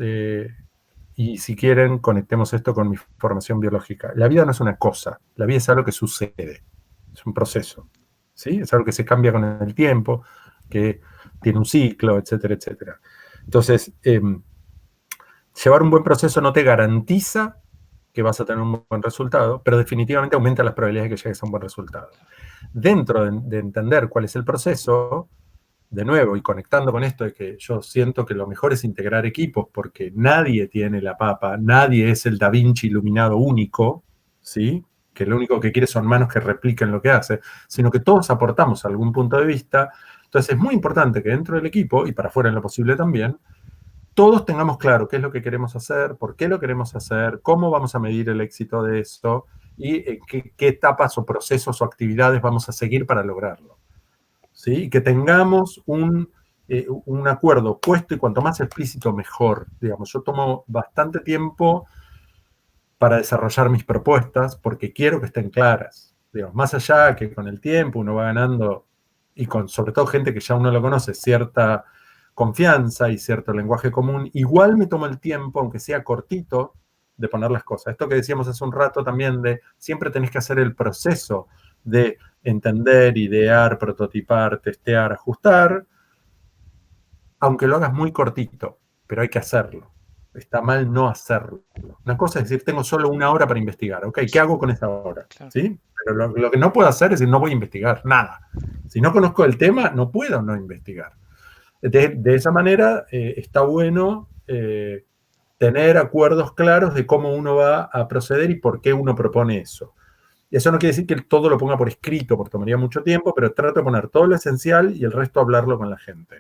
y si quieren, conectemos esto con mi formación biológica. La vida no es una cosa, la vida es algo que sucede, es un proceso, ¿sí? Es algo que se cambia con el tiempo, que tiene un ciclo, etcétera, etcétera. Entonces, llevar un buen proceso no te garantiza que vas a tener un buen resultado, pero definitivamente aumenta las probabilidades de que llegues a un buen resultado. Dentro de entender cuál es el proceso, de nuevo, y conectando con esto de que yo siento que lo mejor es integrar equipos, porque nadie tiene la papa, nadie es el Da Vinci iluminado único, ¿sí? Que lo único que quiere son manos que repliquen lo que hace, sino que todos aportamos algún punto de vista. Entonces es muy importante que dentro del equipo, y para afuera en lo posible también, todos tengamos claro qué es lo que queremos hacer, por qué lo queremos hacer, cómo vamos a medir el éxito de eso y qué etapas o procesos o actividades vamos a seguir para lograrlo. ¿Sí? Y que tengamos un acuerdo puesto y cuanto más explícito mejor. Digamos, yo tomo bastante tiempo para desarrollar mis propuestas porque quiero que estén claras. Digamos, más allá que con el tiempo uno va ganando, y con sobre todo gente que ya uno lo conoce, cierta confianza y cierto lenguaje común, igual me tomo el tiempo, aunque sea cortito, de poner las cosas. Esto que decíamos hace un rato también de siempre tenés que hacer el proceso de entender, idear, prototipar, testear, ajustar, aunque lo hagas muy cortito, pero hay que hacerlo. Está mal no hacerlo. Una cosa es decir, tengo solo 1 hora para investigar. Ok, ¿qué hago con esa hora? Claro. ¿Sí? Pero lo que no puedo hacer es decir, no voy a investigar nada. Si no conozco el tema, no puedo no investigar. De esa manera, está bueno tener acuerdos claros de cómo uno va a proceder y por qué uno propone eso. Y eso no quiere decir que todo lo ponga por escrito, porque tomaría mucho tiempo, pero trato de poner todo lo esencial y el resto hablarlo con la gente.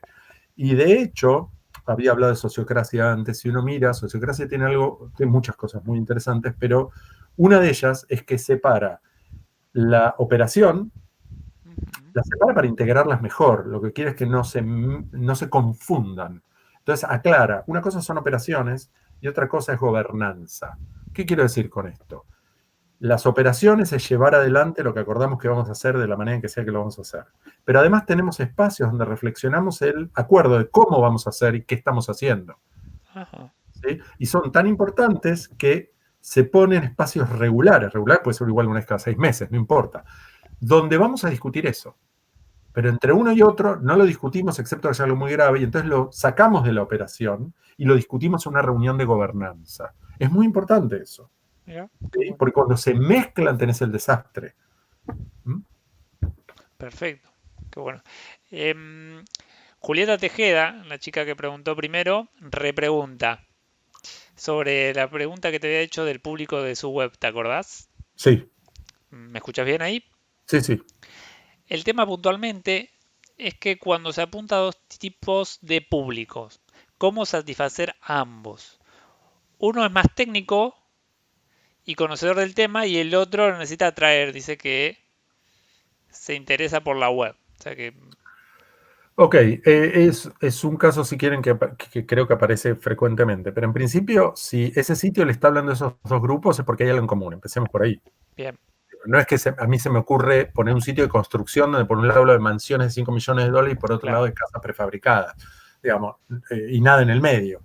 Y de hecho, había hablado de sociocracia antes, si uno mira, sociocracia tiene muchas cosas muy interesantes, pero una de ellas es que separa la operación, la separa para integrarlas mejor. Lo que quiere es que no se confundan. Entonces aclara, una cosa son operaciones y otra cosa es gobernanza. ¿Qué quiero decir con esto? Las operaciones es llevar adelante lo que acordamos que vamos a hacer de la manera en que sea que lo vamos a hacer. Pero además tenemos espacios donde reflexionamos el acuerdo de cómo vamos a hacer y qué estamos haciendo. ¿Sí? Y son tan importantes que se ponen espacios regulares. Regular puede ser igual una vez cada 6 meses, no importa. Donde vamos a discutir eso. Pero entre uno y otro no lo discutimos excepto que sea algo muy grave y entonces lo sacamos de la operación y lo discutimos en una reunión de gobernanza. Es muy importante eso. ¿Sí? Porque cuando se mezclan tenés el desastre. Perfecto, qué bueno. Julieta Tejeda, la chica que preguntó primero, repregunta sobre la pregunta que te había hecho del público de su web, ¿te acordás? Sí. ¿Me escuchas bien ahí? Sí, sí. El tema puntualmente es que cuando se apunta a dos tipos de públicos, ¿cómo satisfacer a ambos? Uno es más técnico y conocedor del tema y el otro lo necesita atraer, dice que se interesa por la web. O sea que... Ok, es un caso, si quieren, que creo que aparece frecuentemente, pero en principio, si ese sitio le está hablando a esos dos grupos es porque hay algo en común, empecemos por ahí. Bien. No es que a mí se me ocurre poner un sitio de construcción donde por un lado hablo de mansiones de 5 millones de dólares y por otro lado de casas prefabricadas, digamos, y nada en el medio.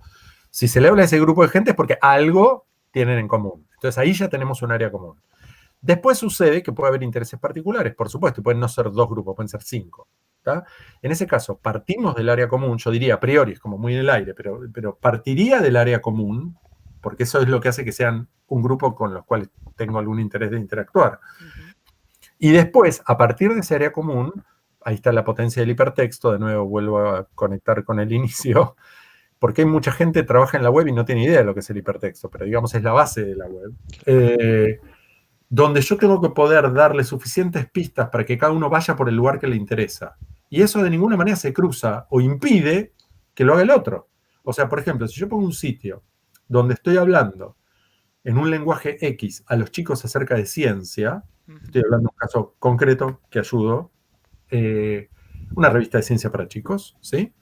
Si se le habla a ese grupo de gente es porque algo tienen en común. Entonces ahí ya tenemos un área común. Después sucede que puede haber intereses particulares, por supuesto, pueden no ser 2 grupos, pueden ser 5. ¿Tá? En ese caso, partimos del área común, yo diría a priori, es como muy en el aire, pero partiría del área común, porque eso es lo que hace que sean un grupo con los cuales tengo algún interés de interactuar. Y después, a partir de ese área común, ahí está la potencia del hipertexto, de nuevo vuelvo a conectar con el inicio, porque hay mucha gente que trabaja en la web y no tiene idea de lo que es el hipertexto, pero digamos es la base de la web. Donde yo tengo que poder darle suficientes pistas para que cada uno vaya por el lugar que le interesa. Y eso de ninguna manera se cruza o impide que lo haga el otro. O sea, por ejemplo, si yo pongo un sitio donde estoy hablando en un lenguaje X a los chicos acerca de ciencia, estoy hablando de un caso concreto que ayudo, una revista de ciencia para chicos, ¿sí?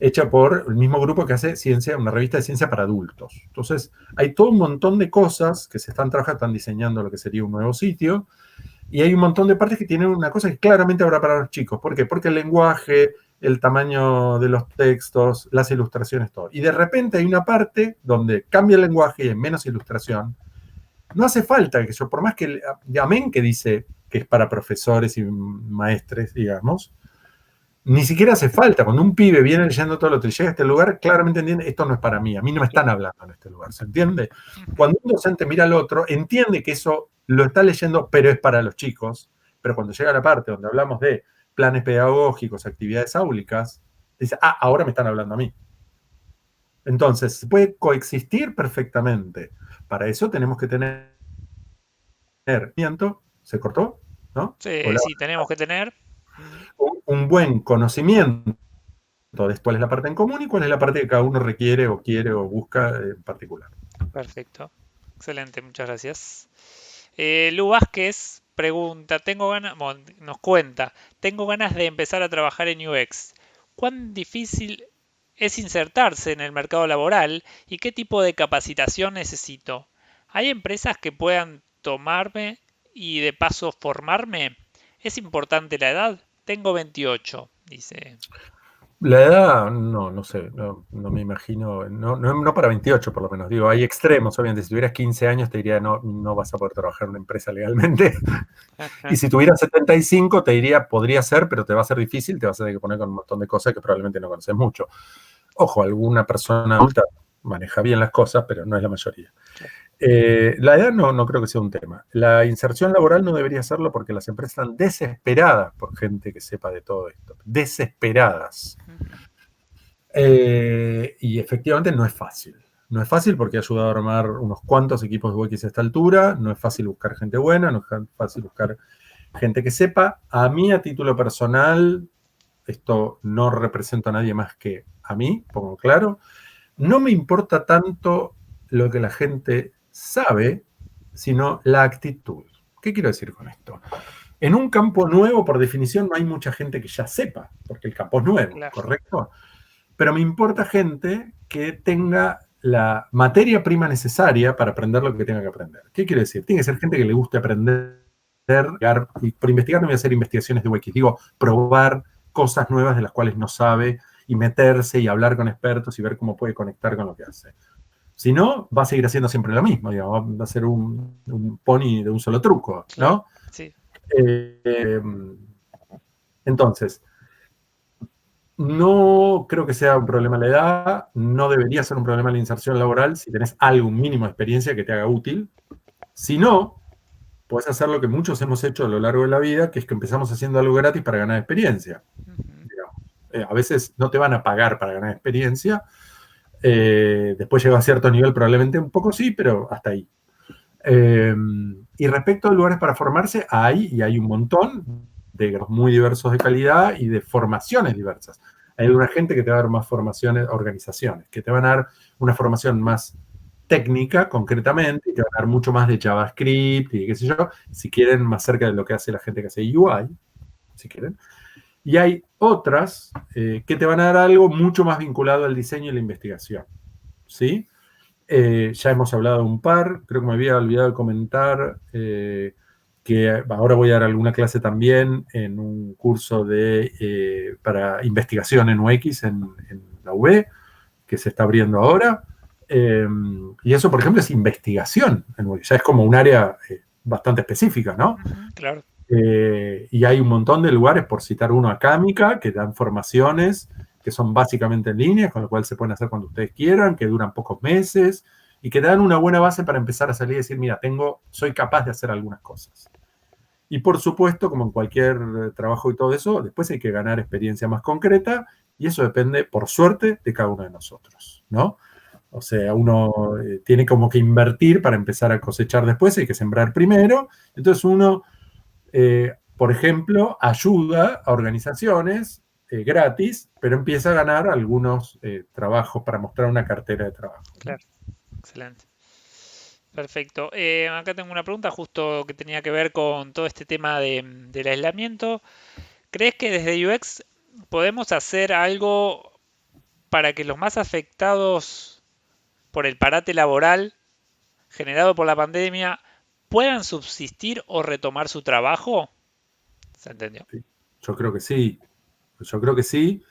Hecha por el mismo grupo que hace ciencia, una revista de ciencia para adultos. Entonces, hay todo un montón de cosas que se están trabajando, están diseñando lo que sería un nuevo sitio, y hay un montón de partes que tienen una cosa que claramente habrá para los chicos. ¿Por qué? Porque el lenguaje, el tamaño de los textos, las ilustraciones, todo. Y de repente hay una parte donde cambia el lenguaje y hay menos ilustración. No hace falta que yo, por más que amén que dice que es para profesores y maestres, digamos, ni siquiera hace falta. Cuando un pibe viene leyendo todo lo que llega a este lugar, claramente entiende, esto no es para mí, a mí no me están hablando en este lugar, ¿se entiende? Cuando un docente mira al otro, entiende que eso lo está leyendo, pero es para los chicos. Pero cuando llega a la parte donde hablamos de planes pedagógicos, actividades áulicas, dice, ahora me están hablando a mí. Entonces, se puede coexistir perfectamente. Para eso tenemos que tener, ¿se cortó? ¿No? Sí, Hola. sí, tenemos que tener. Un buen conocimiento de cuál es la parte en común y cuál es la parte que cada uno requiere o quiere o busca en particular. Perfecto. Excelente, muchas gracias. Lu Vázquez pregunta, nos cuenta, tengo ganas de empezar a trabajar en UX. ¿Cuán difícil es insertarse en el mercado laboral y qué tipo de capacitación necesito? ¿Hay empresas que puedan tomarme y de paso formarme? ¿Es importante la edad? Tengo 28, dice. La edad, no sé, no me imagino, no para 28 por lo menos, digo, hay extremos, obviamente, si tuvieras 15 años te diría no vas a poder trabajar en una empresa legalmente, y si tuvieras 75 te diría podría ser, pero te va a ser difícil, te vas a tener que poner con un montón de cosas que probablemente no conoces mucho. Ojo, alguna persona adulta maneja bien las cosas, pero no es la mayoría. La edad no creo que sea un tema. La inserción laboral no debería serlo porque las empresas están desesperadas por gente que sepa de todo esto. Desesperadas. Y efectivamente no es fácil. No es fácil porque he ayudado a armar unos cuantos equipos de UX a esta altura. No es fácil buscar gente buena, no es fácil buscar gente que sepa. A mí, a título personal, esto no representa a nadie más que a mí, pongo claro. No me importa tanto lo que la gente sabe, sino la actitud. ¿Qué quiero decir con esto? En un campo nuevo, por definición, no hay mucha gente que ya sepa, porque el campo es nuevo, Claro. ¿correcto? Pero me importa gente que tenga la materia prima necesaria para aprender lo que tenga que aprender. ¿Qué quiero decir? Tiene que ser gente que le guste aprender, y por investigar no voy a hacer investigaciones de UX, digo, probar cosas nuevas de las cuales no sabe y meterse y hablar con expertos y ver cómo puede conectar con lo que hace. Si no, va a seguir haciendo siempre lo mismo, digamos, va a ser un pony de un solo truco, Claro, ¿no? sí. Entonces, no creo que sea un problema la edad, no debería ser un problema la inserción laboral si tenés algún mínimo de experiencia que te haga útil. Si no, puedes hacer lo que muchos hemos hecho a lo largo de la vida, que es que empezamos haciendo algo gratis para ganar experiencia. A veces no te van a pagar para ganar experiencia. Después llega a cierto nivel, probablemente un poco sí, pero hasta ahí. Y respecto a lugares para formarse, hay un montón de grados muy diversos de calidad y de formaciones diversas. Hay alguna gente que te va a dar más formaciones, organizaciones, que te van a dar una formación más técnica, concretamente, y te van a dar mucho más de JavaScript y qué sé yo, si quieren, más cerca de lo que hace la gente que hace UI, si quieren. Y hay otras que te van a dar algo mucho más vinculado al diseño y la investigación, ¿sí? Ya hemos hablado de un par, creo que me había olvidado de comentar que ahora voy a dar alguna clase también en un curso para investigación en UX en la UB, que se está abriendo ahora. Y eso, por ejemplo, es investigación en UX, ya es como un área bastante específica, ¿no? Claro. Y hay un montón de lugares, por citar uno, Acámica, que dan formaciones que son básicamente en línea, con lo cual se pueden hacer cuando ustedes quieran, que duran pocos meses y que te dan una buena base para empezar a salir y decir, mira, soy capaz de hacer algunas cosas. Y por supuesto, como en cualquier trabajo y todo eso, después hay que ganar experiencia más concreta y eso depende, por suerte, de cada uno de nosotros, ¿no? O sea, uno tiene como que invertir para empezar a cosechar después, hay que sembrar primero. Entonces uno por ejemplo, ayuda a organizaciones gratis, pero empieza a ganar algunos trabajos para mostrar una cartera de trabajo. Claro, excelente. Perfecto. Acá tengo una pregunta justo que tenía que ver con todo este tema del aislamiento. ¿Crees que desde UX podemos hacer algo para que los más afectados por el parate laboral generado por la pandemia puedan subsistir o retomar su trabajo? ¿Se entendió? Sí, yo creo que sí. Yo creo que sí.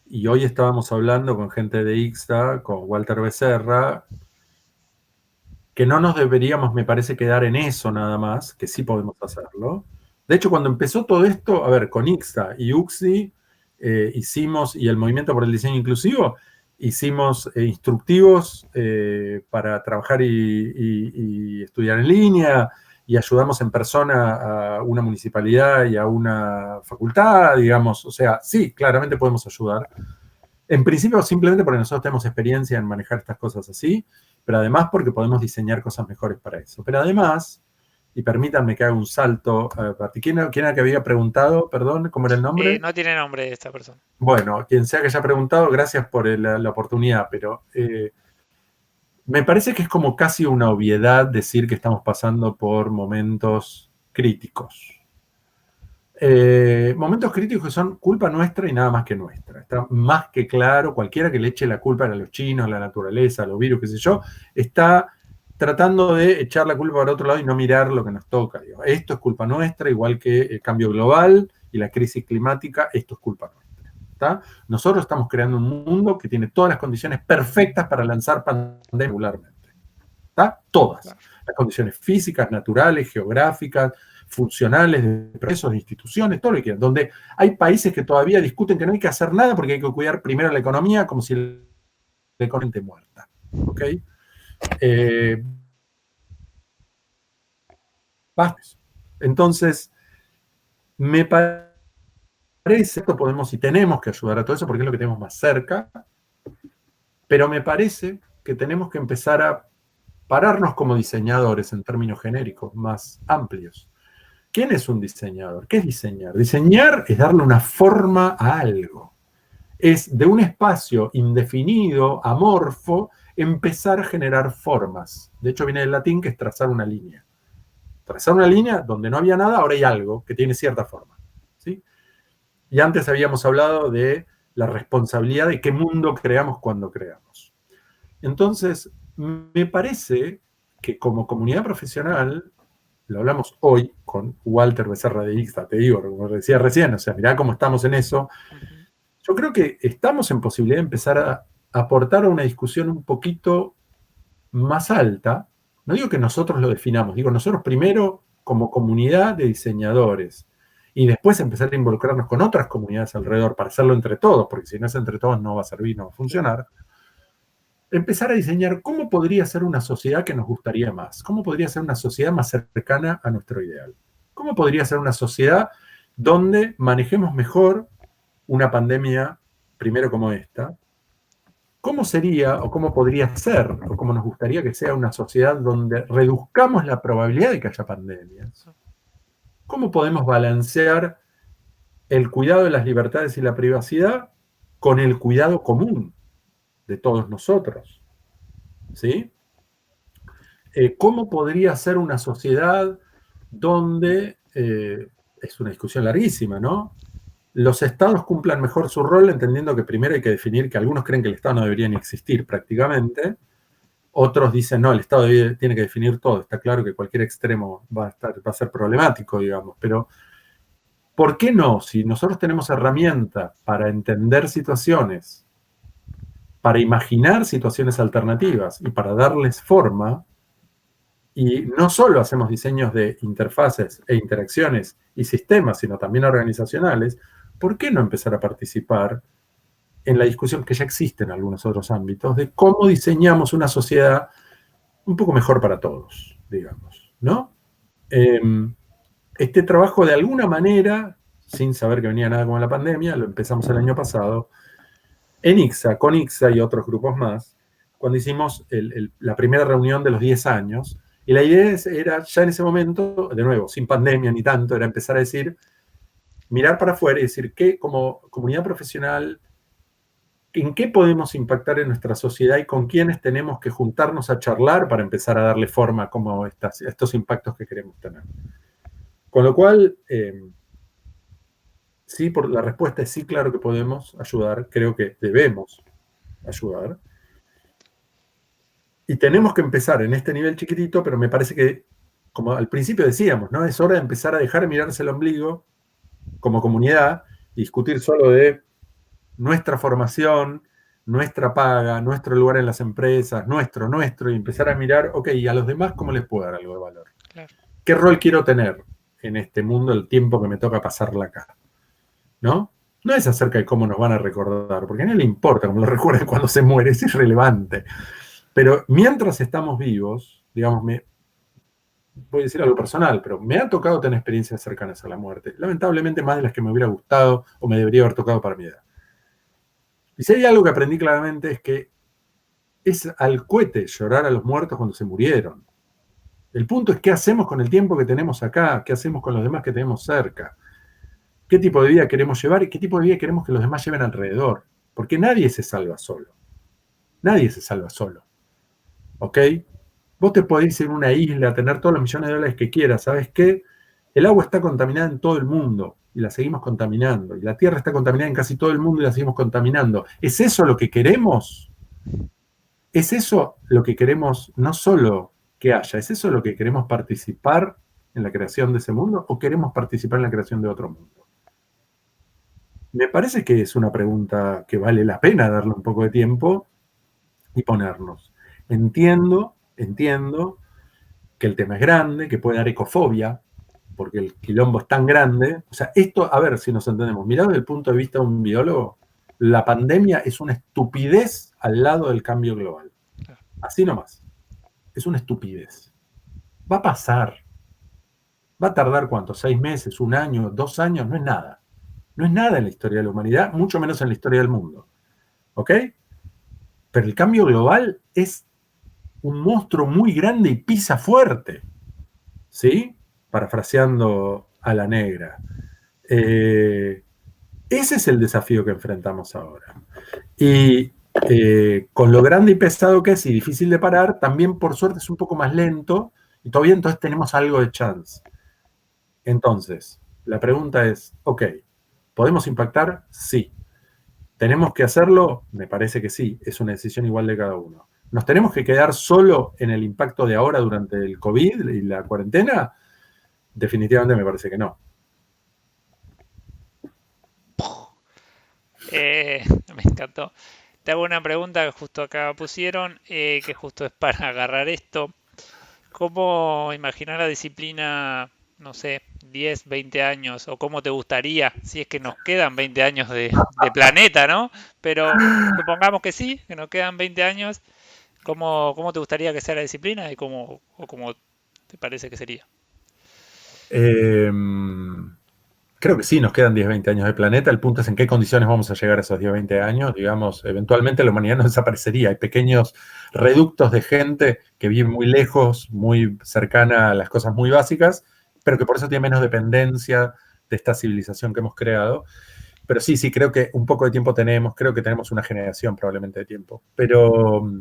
Y hoy estábamos hablando con gente de ICSA, con Walter Becerra, que no nos deberíamos, me parece, quedar en eso nada más, que sí podemos hacerlo. De hecho, cuando empezó todo esto, a ver, con ICSA y UXI hicimos, y el Movimiento por el Diseño Inclusivo, hicimos instructivos para trabajar y estudiar en línea, y ayudamos en persona a una municipalidad y a una facultad, digamos. O sea, sí, claramente podemos ayudar. En principio, simplemente porque nosotros tenemos experiencia en manejar estas cosas así, pero además porque podemos diseñar cosas mejores para eso. Pero además, y permítanme que haga un salto, ¿quién era que había preguntado? Perdón, ¿cómo era el nombre? No tiene nombre esta persona. Bueno, quien sea que haya preguntado, gracias por la oportunidad, pero me parece que es como casi una obviedad decir que estamos pasando por momentos críticos. Momentos críticos que son culpa nuestra y nada más que nuestra. Está más que claro, cualquiera que le eche la culpa a los chinos, a la naturaleza, a los virus, qué sé yo, está tratando de echar la culpa para otro lado y no mirar lo que nos toca. Digo. Esto es culpa nuestra, igual que el cambio global y la crisis climática, esto es culpa nuestra. ¿Está? Nosotros estamos creando un mundo que tiene todas las condiciones perfectas para lanzar pandemias regularmente. ¿Está? Todas. Claro. Las condiciones físicas, naturales, geográficas, funcionales, de procesos, de instituciones, todo lo que quieran, donde hay países que todavía discuten que no hay que hacer nada porque hay que cuidar primero la economía como si la economía esté muerta. ¿Ok? Entonces, me parece que podemos y tenemos que ayudar a todo eso porque es lo que tenemos más cerca, pero me parece que tenemos que empezar a pararnos como diseñadores en términos genéricos más amplios. ¿Quién es un diseñador? ¿Qué es diseñar? Diseñar es darle una forma a algo. Es de un espacio indefinido, amorfo, empezar a generar formas. De hecho, viene del latín que es trazar una línea. Trazar una línea donde no había nada, ahora hay algo que tiene cierta forma. ¿Sí? Y antes habíamos hablado de la responsabilidad de qué mundo creamos cuando creamos. Entonces, me parece que como comunidad profesional, lo hablamos hoy con Walter Becerra de ICSA, te digo, como decía recién, o sea, mirá cómo estamos en eso. Yo creo que estamos en posibilidad de empezar a aportar a una discusión un poquito más alta. No digo que nosotros lo definamos, digo nosotros primero como comunidad de diseñadores y después empezar a involucrarnos con otras comunidades alrededor para hacerlo entre todos, porque si no es entre todos no va a servir, no va a funcionar. Empezar a diseñar cómo podría ser una sociedad que nos gustaría más, cómo podría ser una sociedad más cercana a nuestro ideal, cómo podría ser una sociedad donde manejemos mejor una pandemia, primero como esta, cómo sería o cómo podría ser o cómo nos gustaría que sea una sociedad donde reduzcamos la probabilidad de que haya pandemias, cómo podemos balancear el cuidado de las libertades y la privacidad con el cuidado común de todos nosotros. ¿Sí? ¿Cómo podría ser una sociedad donde, es una discusión larguísima, ¿no? Los estados cumplan mejor su rol, entendiendo que primero hay que definir que algunos creen que el estado no debería ni existir prácticamente, otros dicen, no, el estado tiene que definir todo, está claro que cualquier extremo va a ser problemático, digamos, pero ¿por qué no? Si nosotros tenemos herramientas para entender situaciones, para imaginar situaciones alternativas y para darles forma, y no solo hacemos diseños de interfaces e interacciones y sistemas, sino también organizacionales, ¿por qué no empezar a participar en la discusión que ya existe en algunos otros ámbitos de cómo diseñamos una sociedad un poco mejor para todos, digamos, ¿no? Este trabajo de alguna manera, sin saber que venía nada con la pandemia, lo empezamos el año pasado, en ICSA, con ICSA y otros grupos más, cuando hicimos la primera reunión de los 10 años, y la idea era ya en ese momento, de nuevo, sin pandemia ni tanto, era empezar a decir, mirar para afuera y decir que como comunidad profesional, en qué podemos impactar en nuestra sociedad y con quiénes tenemos que juntarnos a charlar para empezar a darle forma a como estos impactos que queremos tener. Con lo cual, sí, la respuesta es sí, claro que podemos ayudar, creo que debemos ayudar. Y tenemos que empezar en este nivel chiquitito, pero me parece que, como al principio decíamos, ¿no? Es hora de empezar a dejar de mirarse el ombligo como comunidad y discutir solo de nuestra formación, nuestra paga, nuestro lugar en las empresas, nuestro, y empezar a mirar, ok, ¿y a los demás cómo les puedo dar algo de valor? Claro. ¿Qué rol quiero tener en este mundo el tiempo que me toca pasarla acá? ¿No? No es acerca de cómo nos van a recordar, porque a nadie le importa cómo lo recuerden cuando se muere, es irrelevante. Pero mientras estamos vivos, digamos, voy a decir algo personal, pero me ha tocado tener experiencias cercanas a la muerte. Lamentablemente más de las que me hubiera gustado o me debería haber tocado para mi edad. Y si hay algo que aprendí claramente es que es al cohete llorar a los muertos cuando se murieron. El punto es qué hacemos con el tiempo que tenemos acá, qué hacemos con los demás que tenemos cerca, qué tipo de vida queremos llevar y qué tipo de vida queremos que los demás lleven alrededor. Porque nadie se salva solo. Nadie se salva solo. ¿Ok? Vos te podés ir a una isla, tener todos los millones de dólares que quieras. ¿Sabes qué? El agua está contaminada en todo el mundo y la seguimos contaminando. Y la tierra está contaminada en casi todo el mundo y la seguimos contaminando. ¿Es eso lo que queremos? ¿Es eso lo que queremos no solo que haya? ¿Es eso lo que queremos participar en la creación de ese mundo o queremos participar en la creación de otro mundo? Me parece que es una pregunta que vale la pena darle un poco de tiempo y ponernos. Entiendo que el tema es grande, que puede dar ecofobia, porque el quilombo es tan grande. O sea, esto, a ver si nos entendemos, mirado desde el punto de vista de un biólogo, la pandemia es una estupidez al lado del cambio global. Así nomás. Es una estupidez. Va a pasar. ¿Va a tardar cuánto? ¿6 meses? ¿Un año? ¿2 años? No es nada. No es nada en la historia de la humanidad, mucho menos en la historia del mundo. ¿Ok? Pero el cambio global es un monstruo muy grande y pisa fuerte. ¿Sí? Parafraseando a la negra. Ese es el desafío que enfrentamos ahora. Y con lo grande y pesado que es y difícil de parar, también por suerte es un poco más lento y todavía entonces tenemos algo de chance. Entonces, la pregunta es, ok, ¿podemos impactar? Sí. ¿Tenemos que hacerlo? Me parece que sí, es una decisión igual de cada uno. ¿Nos tenemos que quedar solo en el impacto de ahora durante el COVID y la cuarentena? Definitivamente me parece que no. Me encantó. Te hago una pregunta que justo acá pusieron, que justo es para agarrar esto. ¿Cómo imaginar la disciplina, no sé, 10, 20 años? ¿O cómo te gustaría, si es que nos quedan 20 años de planeta, ¿no? Pero supongamos que sí, que nos quedan 20 años. ¿Cómo te gustaría que sea la disciplina y cómo te parece que sería? Eh, Creo que sí, nos quedan 10, 20 años de planeta. El punto es en qué condiciones vamos a llegar a esos 10, 20 años. Digamos, eventualmente la humanidad no desaparecería. Hay pequeños reductos de gente que vive muy lejos, muy cercana a las cosas muy básicas, pero que por eso tiene menos dependencia de esta civilización que hemos creado. Pero sí, creo que un poco de tiempo tenemos. Creo que tenemos una generación probablemente de tiempo. Pero,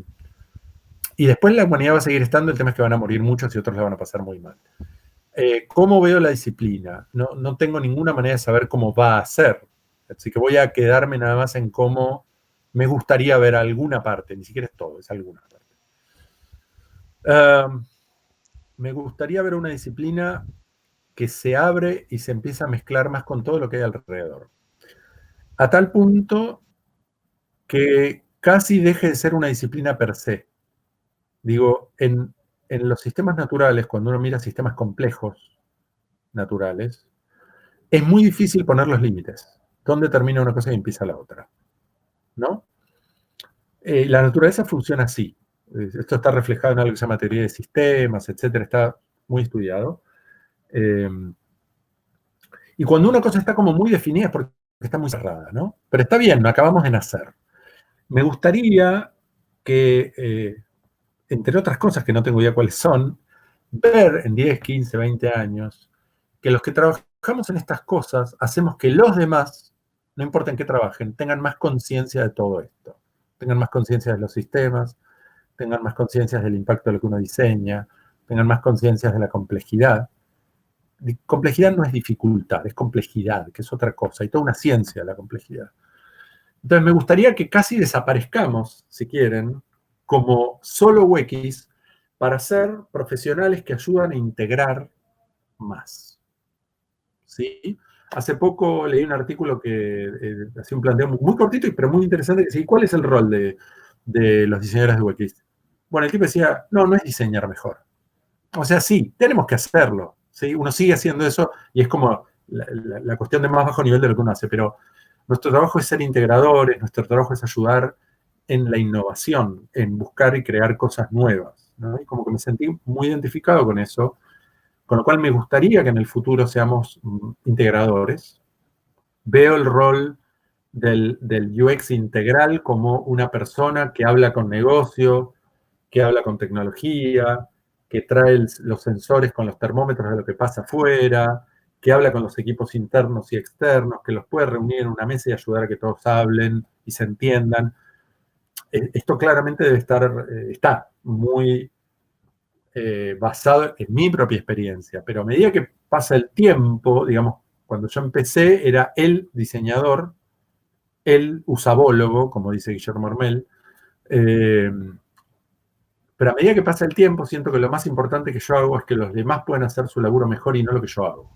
y después la humanidad va a seguir estando. El tema es que van a morir muchos y otros la van a pasar muy mal. ¿Cómo veo la disciplina? No tengo ninguna manera de saber cómo va a ser. Así que voy a quedarme nada más en cómo me gustaría ver alguna parte, ni siquiera es todo, es alguna parte. Me gustaría ver una disciplina que se abre y se empieza a mezclar más con todo lo que hay alrededor. A tal punto que casi deje de ser una disciplina per se. Digo, en los sistemas naturales, cuando uno mira sistemas complejos naturales, es muy difícil poner los límites. ¿Dónde termina una cosa y empieza la otra? ¿No? La naturaleza funciona así. Esto está reflejado en algo que se llama teoría de sistemas, etcétera. Está muy estudiado. Eh, y cuando una cosa está como muy definida es porque está muy cerrada, ¿no? Pero está bien, no acabamos de nacer. Me gustaría que, entre otras cosas que no tengo idea cuáles son, ver en 10, 15, 20 años que los que trabajamos en estas cosas hacemos que los demás, no importa en qué trabajen, tengan más conciencia de todo esto, tengan más conciencia de los sistemas, tengan más conciencia del impacto de lo que uno diseña, tengan más conciencia de la complejidad. Complejidad no es dificultad, es complejidad, que es otra cosa, y toda una ciencia la complejidad. Entonces me gustaría que casi desaparezcamos, si quieren, como solo wikis para ser profesionales que ayudan a integrar más. ¿Sí? Hace poco leí un artículo que hacía un planteo muy cortito, pero muy interesante, que decía, ¿cuál es el rol de los diseñadores de UX? Bueno, el tipo decía, no es diseñar mejor. O sea, sí, tenemos que hacerlo, ¿sí? Uno sigue haciendo eso y es como la cuestión de más bajo nivel de lo que uno hace, pero nuestro trabajo es ser integradores, nuestro trabajo es ayudar en la innovación, en buscar y crear cosas nuevas, ¿no? Y como que me sentí muy identificado con eso, con lo cual me gustaría que en el futuro seamos integradores. Veo el rol del UX integral como una persona que habla con negocio, que habla con tecnología, que trae los sensores con los termómetros de lo que pasa afuera, que habla con los equipos internos y externos, que los puede reunir en una mesa y ayudar a que todos hablen y se entiendan. Esto claramente debe está muy basado en mi propia experiencia, pero a medida que pasa el tiempo, digamos, cuando yo empecé era el diseñador, el usabólogo, como dice Guillermo Ormel, pero a medida que pasa el tiempo siento que lo más importante que yo hago es que los demás puedan hacer su laburo mejor y no lo que yo hago.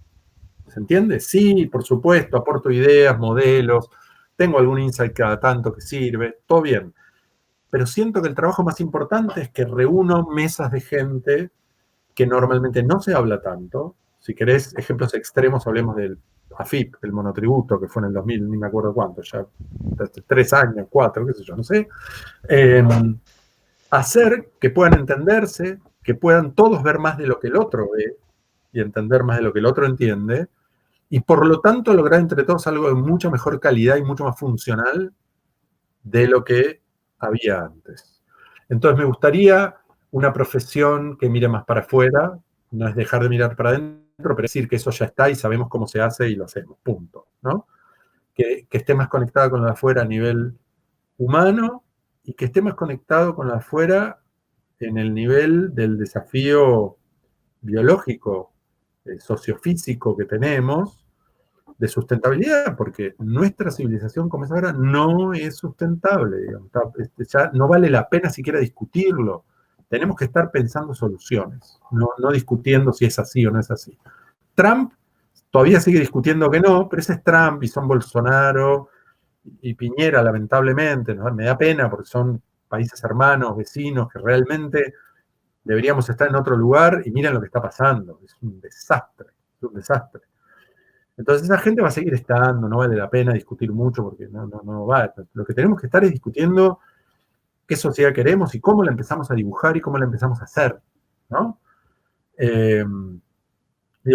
¿Se entiende? Sí, por supuesto, aporto ideas, modelos, tengo algún insight cada tanto que sirve, todo bien. Pero siento que el trabajo más importante es que reúno mesas de gente que normalmente no se habla tanto. Si querés ejemplos extremos, hablemos del AFIP, el monotributo, que fue en el 2000, ni me acuerdo cuánto, ya 3 años, 4, qué sé yo, no sé. Hacer que puedan entenderse, que puedan todos ver más de lo que el otro ve y entender más de lo que el otro entiende, y por lo tanto lograr entre todos algo de mucha mejor calidad y mucho más funcional de lo que había antes. Entonces me gustaría una profesión que mire más para afuera, no es dejar de mirar para adentro, pero decir que eso ya está y sabemos cómo se hace y lo hacemos, punto, ¿no? Que esté más conectada con lo de afuera a nivel humano y que esté más conectado con lo de afuera en el nivel del desafío biológico, sociofísico que tenemos, de sustentabilidad, porque nuestra civilización como es ahora no es sustentable, digamos, ya no vale la pena siquiera discutirlo. Tenemos que estar pensando soluciones, no discutiendo si es así o no es así. Trump todavía sigue discutiendo que no, pero ese es Trump y son Bolsonaro y Piñera, lamentablemente, ¿no? Me da pena porque son países hermanos, vecinos, que realmente deberíamos estar en otro lugar y miren lo que está pasando. Es un desastre, es un desastre. Entonces esa gente va a seguir estando, no vale la pena discutir mucho porque no va. Lo que tenemos que estar es discutiendo qué sociedad queremos y cómo la empezamos a dibujar y cómo la empezamos a hacer, ¿no?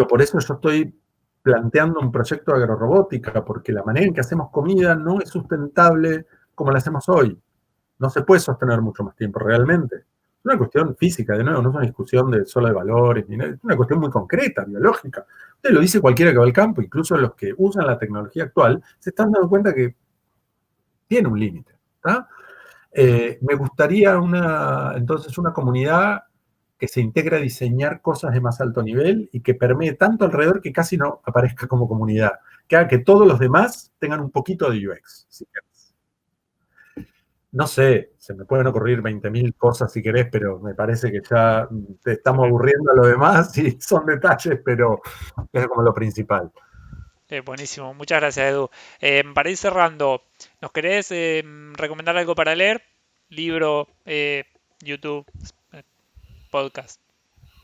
Por eso yo estoy planteando un proyecto de agrorobótica, porque la manera en que hacemos comida no es sustentable como la hacemos hoy. No se puede sostener mucho más tiempo realmente. Es una cuestión física, de nuevo, no es una discusión solo de valores, ni nada, es una cuestión muy concreta, biológica. Usted lo dice cualquiera que va al campo, incluso los que usan la tecnología actual, se están dando cuenta que tiene un límite. Me gustaría entonces una comunidad que se integre a diseñar cosas de más alto nivel y que permee tanto alrededor que casi no aparezca como comunidad. Que haga que todos los demás tengan un poquito de UX. Si no sé, se me pueden ocurrir 20.000 cosas si querés, pero me parece que ya te estamos aburriendo a lo demás y son detalles, pero es como lo principal. Buenísimo, muchas gracias Edu. Para ir cerrando, ¿nos querés recomendar algo para leer? Libro, YouTube, podcast.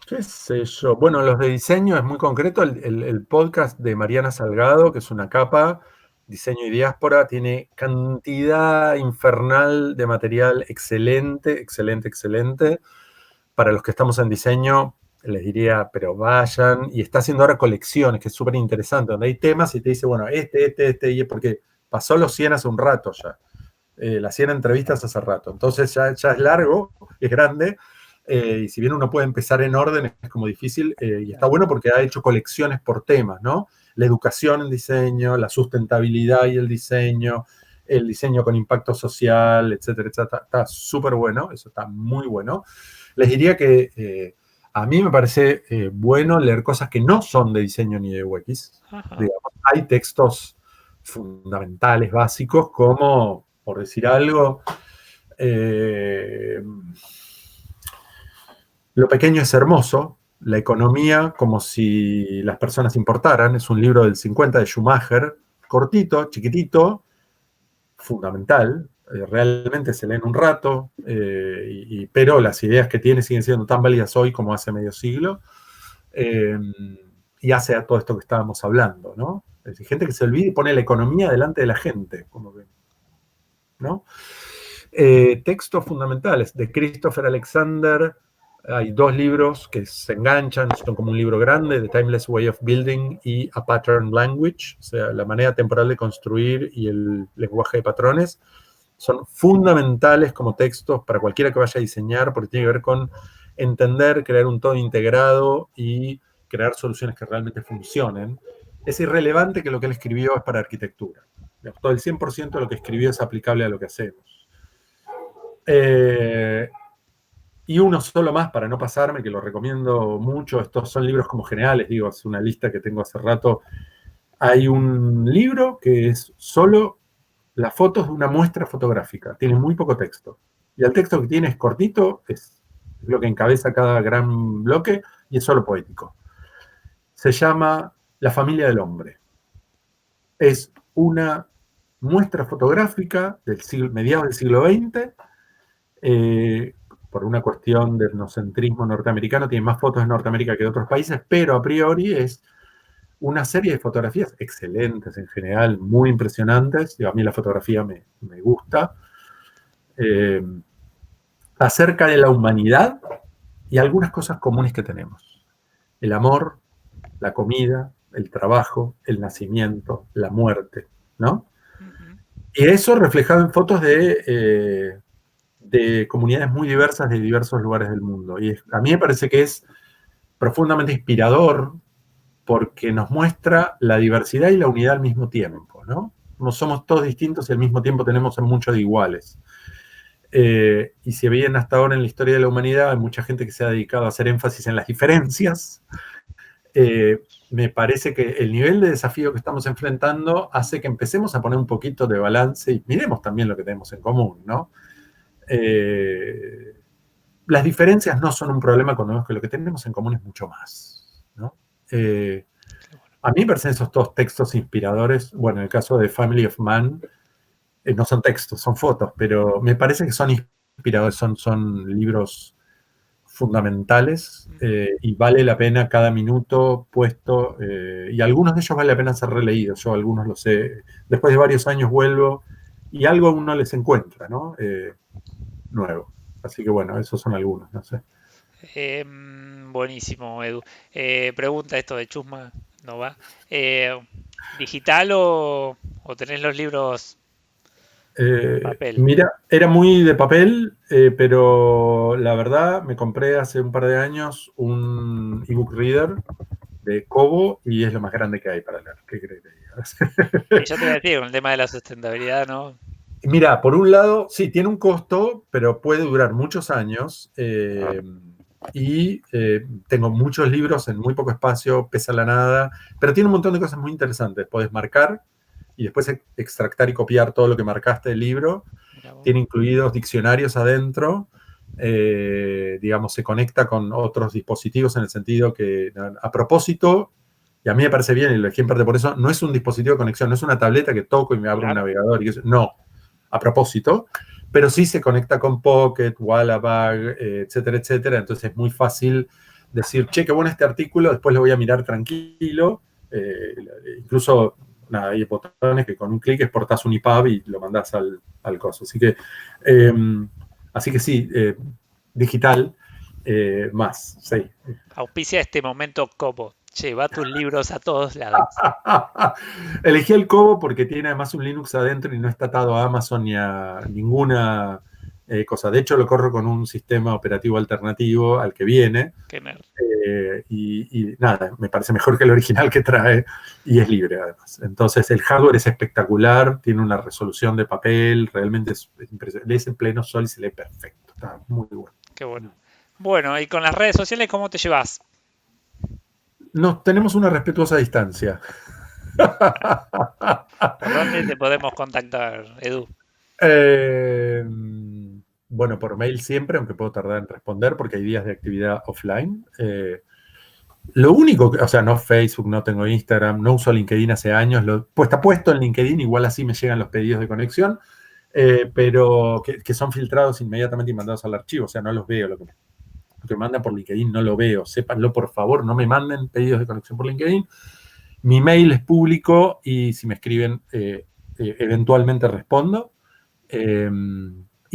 ¿Qué sé yo? Bueno, los de diseño es muy concreto. El podcast de Mariana Salgado, que es una capa, Diseño y Diáspora, tiene cantidad infernal de material excelente, excelente, excelente. Para los que estamos en diseño, les diría, pero vayan. Y está haciendo ahora colecciones, que es súper interesante, donde hay temas y te dice, bueno, y porque pasó los 100 hace un rato ya. Las 100 entrevistas hace rato. Entonces ya es largo, es grande. Y si bien uno puede empezar en orden, es como difícil, y está bueno porque ha hecho colecciones por temas, ¿no? La educación en diseño, la sustentabilidad y el diseño con impacto social, etcétera, etcétera. Está súper bueno, eso está muy bueno. Les diría que a mí me parece bueno leer cosas que no son de diseño ni de UX. Digamos, hay textos fundamentales, básicos, como, por decir algo, Lo pequeño es hermoso, la economía como si las personas importaran. Es un libro del 50 de Schumacher, cortito, chiquitito, fundamental. Realmente se lee en un rato, pero las ideas que tiene siguen siendo tan válidas hoy como hace medio siglo. Y hace a todo esto que estábamos hablando, ¿no? Es decir, gente que se olvida y pone la economía delante de la gente, como que, ¿no? Textos fundamentales de Christopher Alexander. Hay dos libros que se enganchan, son como un libro grande, The Timeless Way of Building y A Pattern Language, o sea, la manera temporal de construir y el lenguaje de patrones. Son fundamentales como textos para cualquiera que vaya a diseñar, porque tiene que ver con entender, crear un todo integrado y crear soluciones que realmente funcionen. Es irrelevante que lo que él escribió es para arquitectura. Todo el 100% de lo que escribió es aplicable a lo que hacemos. Y uno solo más para no pasarme, que lo recomiendo mucho. Estos son libros como generales, digo, es una lista que tengo hace rato. Hay un libro que es solo las fotos de una muestra fotográfica. Tiene muy poco texto. Y el texto que tiene es cortito, es lo que encabeza cada gran bloque y es solo poético. Se llama La familia del hombre. Es una muestra fotográfica del mediados del siglo XX, por una cuestión de etnocentrismo norteamericano, tiene más fotos de Norteamérica que de otros países, pero a priori es una serie de fotografías excelentes en general, muy impresionantes. A mí la fotografía me gusta. Acerca de la humanidad y algunas cosas comunes que tenemos. El amor, la comida, el trabajo, el nacimiento, la muerte, ¿no? Ujú. Y eso reflejado en fotos de comunidades muy diversas de diversos lugares del mundo. Y a mí me parece que es profundamente inspirador porque nos muestra la diversidad y la unidad al mismo tiempo, ¿no? No somos todos distintos y al mismo tiempo tenemos mucho de iguales. Y si bien hasta ahora en la historia de la humanidad hay mucha gente que se ha dedicado a hacer énfasis en las diferencias, me parece que el nivel de desafío que estamos enfrentando hace que empecemos a poner un poquito de balance y miremos también lo que tenemos en común, ¿no? Las diferencias no son un problema cuando vemos que lo que tenemos en común es mucho más, ¿no? A mí me parecen esos dos textos inspiradores. Bueno, en el caso de Family of Man, no son textos, son fotos, pero me parece que son inspiradores, son libros fundamentales y vale la pena cada minuto puesto, y algunos de ellos vale la pena ser releídos. Yo algunos los sé, después de varios años vuelvo y algo uno les encuentra, ¿no? Nuevo. Así que bueno, esos son algunos, no sé. Buenísimo, Edu. Pregunta esto de Chusma, ¿no va? Eh, ¿Digital o tenés los libros papel? Mira, era muy de papel, pero la verdad me compré hace un par de años un ebook reader de Kobo y es lo más grande que hay para leer. ¿Qué crees que te Sí, diga? yo te voy a decir, con el tema de la sustentabilidad, ¿no? Mira, por un lado, sí, tiene un costo, pero puede durar muchos años. Tengo muchos libros en muy poco espacio, pesa la nada, pero tiene un montón de cosas muy interesantes. Podés marcar y después extractar y copiar todo lo que marcaste del libro. Mirá vos. Tiene incluidos diccionarios adentro. Digamos, se conecta con otros dispositivos en el sentido que, a propósito, y a mí me parece bien, y lo elegí en parte por eso, no es un dispositivo de conexión, no es una tableta que toco y me abro un Claro. navegador. No, a propósito, pero sí se conecta con Pocket, Wallabag, etcétera, etcétera. Entonces es muy fácil decir, che, qué bueno este artículo, después lo voy a mirar tranquilo. Incluso, nada, hay botones que con un clic exportas un EPUB y lo mandás al coso. Así que sí, digital más, sí. Auspicia este momento Cobo. Lleva tus libros a todos lados. Elegí el Kobo porque tiene además un Linux adentro y no está atado a Amazon ni a ninguna cosa. De hecho, lo corro con un sistema operativo alternativo al que viene. Qué nerd. Y nada, me parece mejor que el original que trae y es libre además. Entonces el hardware es espectacular, tiene una resolución de papel, realmente es impresionante. Lees en pleno sol y se lee perfecto. Está muy bueno. Qué bueno. Bueno, y con las redes sociales, ¿cómo te llevas? Nos tenemos una respetuosa distancia. ¿Por dónde te podemos contactar, Edu? Eh, bueno, por mail siempre, aunque puedo tardar en responder porque hay días de actividad offline. Lo único, o sea, no Facebook, no tengo Instagram, no uso LinkedIn hace años, pues está puesto en LinkedIn, igual así me llegan los pedidos de conexión, pero que son filtrados inmediatamente y mandados al archivo, o sea, no los veo, lo que me mandan por LinkedIn no lo veo, sépanlo por favor, no me manden pedidos de conexión por LinkedIn. Mi mail es público y si me escriben, eventualmente respondo.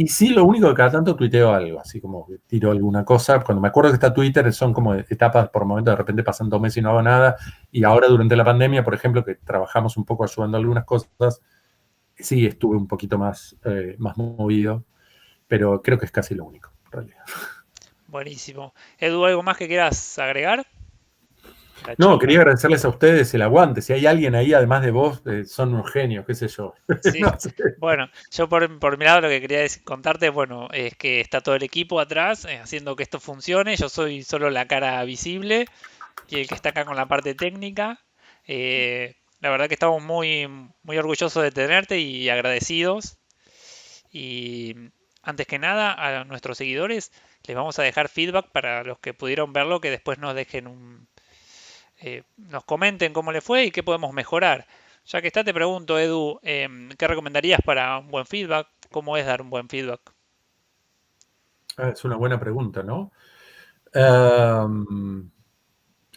Y sí, lo único que cada tanto tuiteo algo, así como que tiro alguna cosa. Cuando me acuerdo que está Twitter, son como etapas por momento, de repente pasan 2 meses y no hago nada. Y ahora durante la pandemia, por ejemplo, que trabajamos un poco ayudando a algunas cosas, sí estuve un poquito más movido, pero creo que es casi lo único, en realidad. Buenísimo. Edu, ¿algo más que quieras agregar? La No, charla. quería agradecerles a ustedes el aguante. Si hay alguien ahí, además de vos, son unos genios, qué sé yo. Sí, No sé. bueno, yo por mi lado lo que quería contarte, bueno, es que está todo el equipo atrás haciendo que esto funcione. Yo soy solo la cara visible y el que está acá con la parte técnica. La verdad que estamos muy orgullosos de tenerte y agradecidos. Y antes que nada, a nuestros seguidores les vamos a dejar feedback para los que pudieron verlo, que después nos dejen nos comenten cómo le fue y qué podemos mejorar. Ya que está, te pregunto, Edu, ¿qué recomendarías para un buen feedback? ¿Cómo es dar un buen feedback? Es una buena pregunta, ¿no? Um,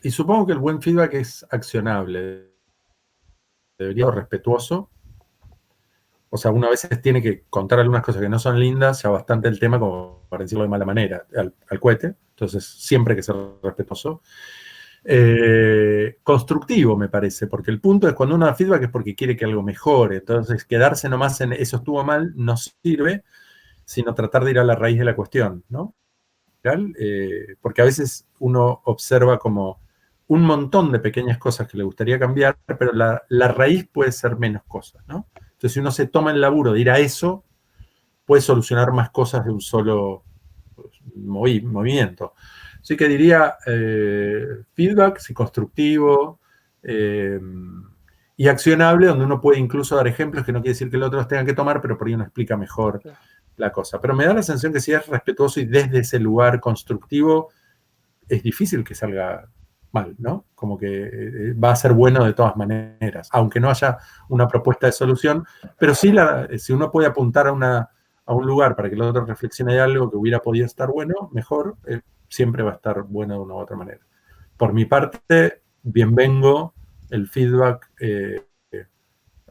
y supongo que el buen feedback es accionable, debería ser respetuoso. O sea, uno a veces tiene que contar algunas cosas que no son lindas, ya bastante el tema como para decirlo de mala manera, al cohete. Entonces, siempre hay que ser respetuoso. Constructivo, me parece, porque el punto es cuando uno da feedback es porque quiere que algo mejore. Entonces, quedarse nomás en eso estuvo mal no sirve, sino tratar de ir a la raíz de la cuestión, ¿no? Porque a veces uno observa como un montón de pequeñas cosas que le gustaría cambiar, pero la raíz puede ser menos cosas, ¿no? Entonces, si uno se toma el laburo de ir a eso, puede solucionar más cosas de un solo movimiento. Así que diría feedback, sí, constructivo y accionable, donde uno puede incluso dar ejemplos, que no quiere decir que los otros tengan que tomar, pero por ahí uno explica mejor la cosa. Pero me da la sensación que si es respetuoso y desde ese lugar constructivo, es difícil que salga mal, ¿no? Como que va a ser bueno de todas maneras, aunque no haya una propuesta de solución, pero sí, si uno puede apuntar a un lugar para que el otro reflexione de algo que hubiera podido estar bueno, mejor, siempre va a estar bueno de una u otra manera. Por mi parte, bienvengo el feedback,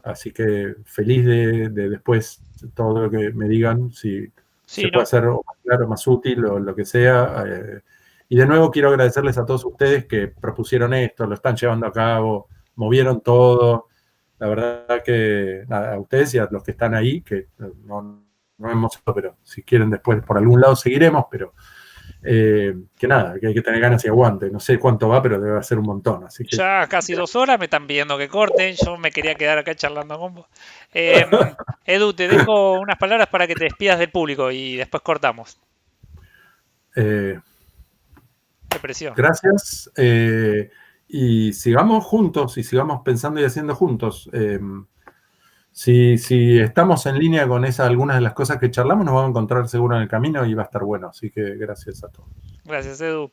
así que feliz de después todo lo que me digan, si se Sí, puede no, hacer más claro, más útil o lo que sea. Y de nuevo quiero agradecerles a todos ustedes que propusieron esto, lo están llevando a cabo, movieron todo. La verdad que nada, a ustedes y a los que están ahí, que no hemos, pero si quieren después por algún lado seguiremos, pero que nada, que hay que tener ganas y aguante. No sé cuánto va, pero debe ser un montón. Así que ya casi 2 horas me están pidiendo que corten. Yo me quería quedar acá charlando con vos. Edu, te dejo unas palabras para que te despidas del público y después cortamos. eh, Qué presión. gracias. Y sigamos juntos y sigamos pensando y haciendo juntos. Si estamos en línea con algunas de las cosas que charlamos, nos vamos a encontrar seguro en el camino y va a estar bueno. Así que gracias a todos. Gracias, Edu.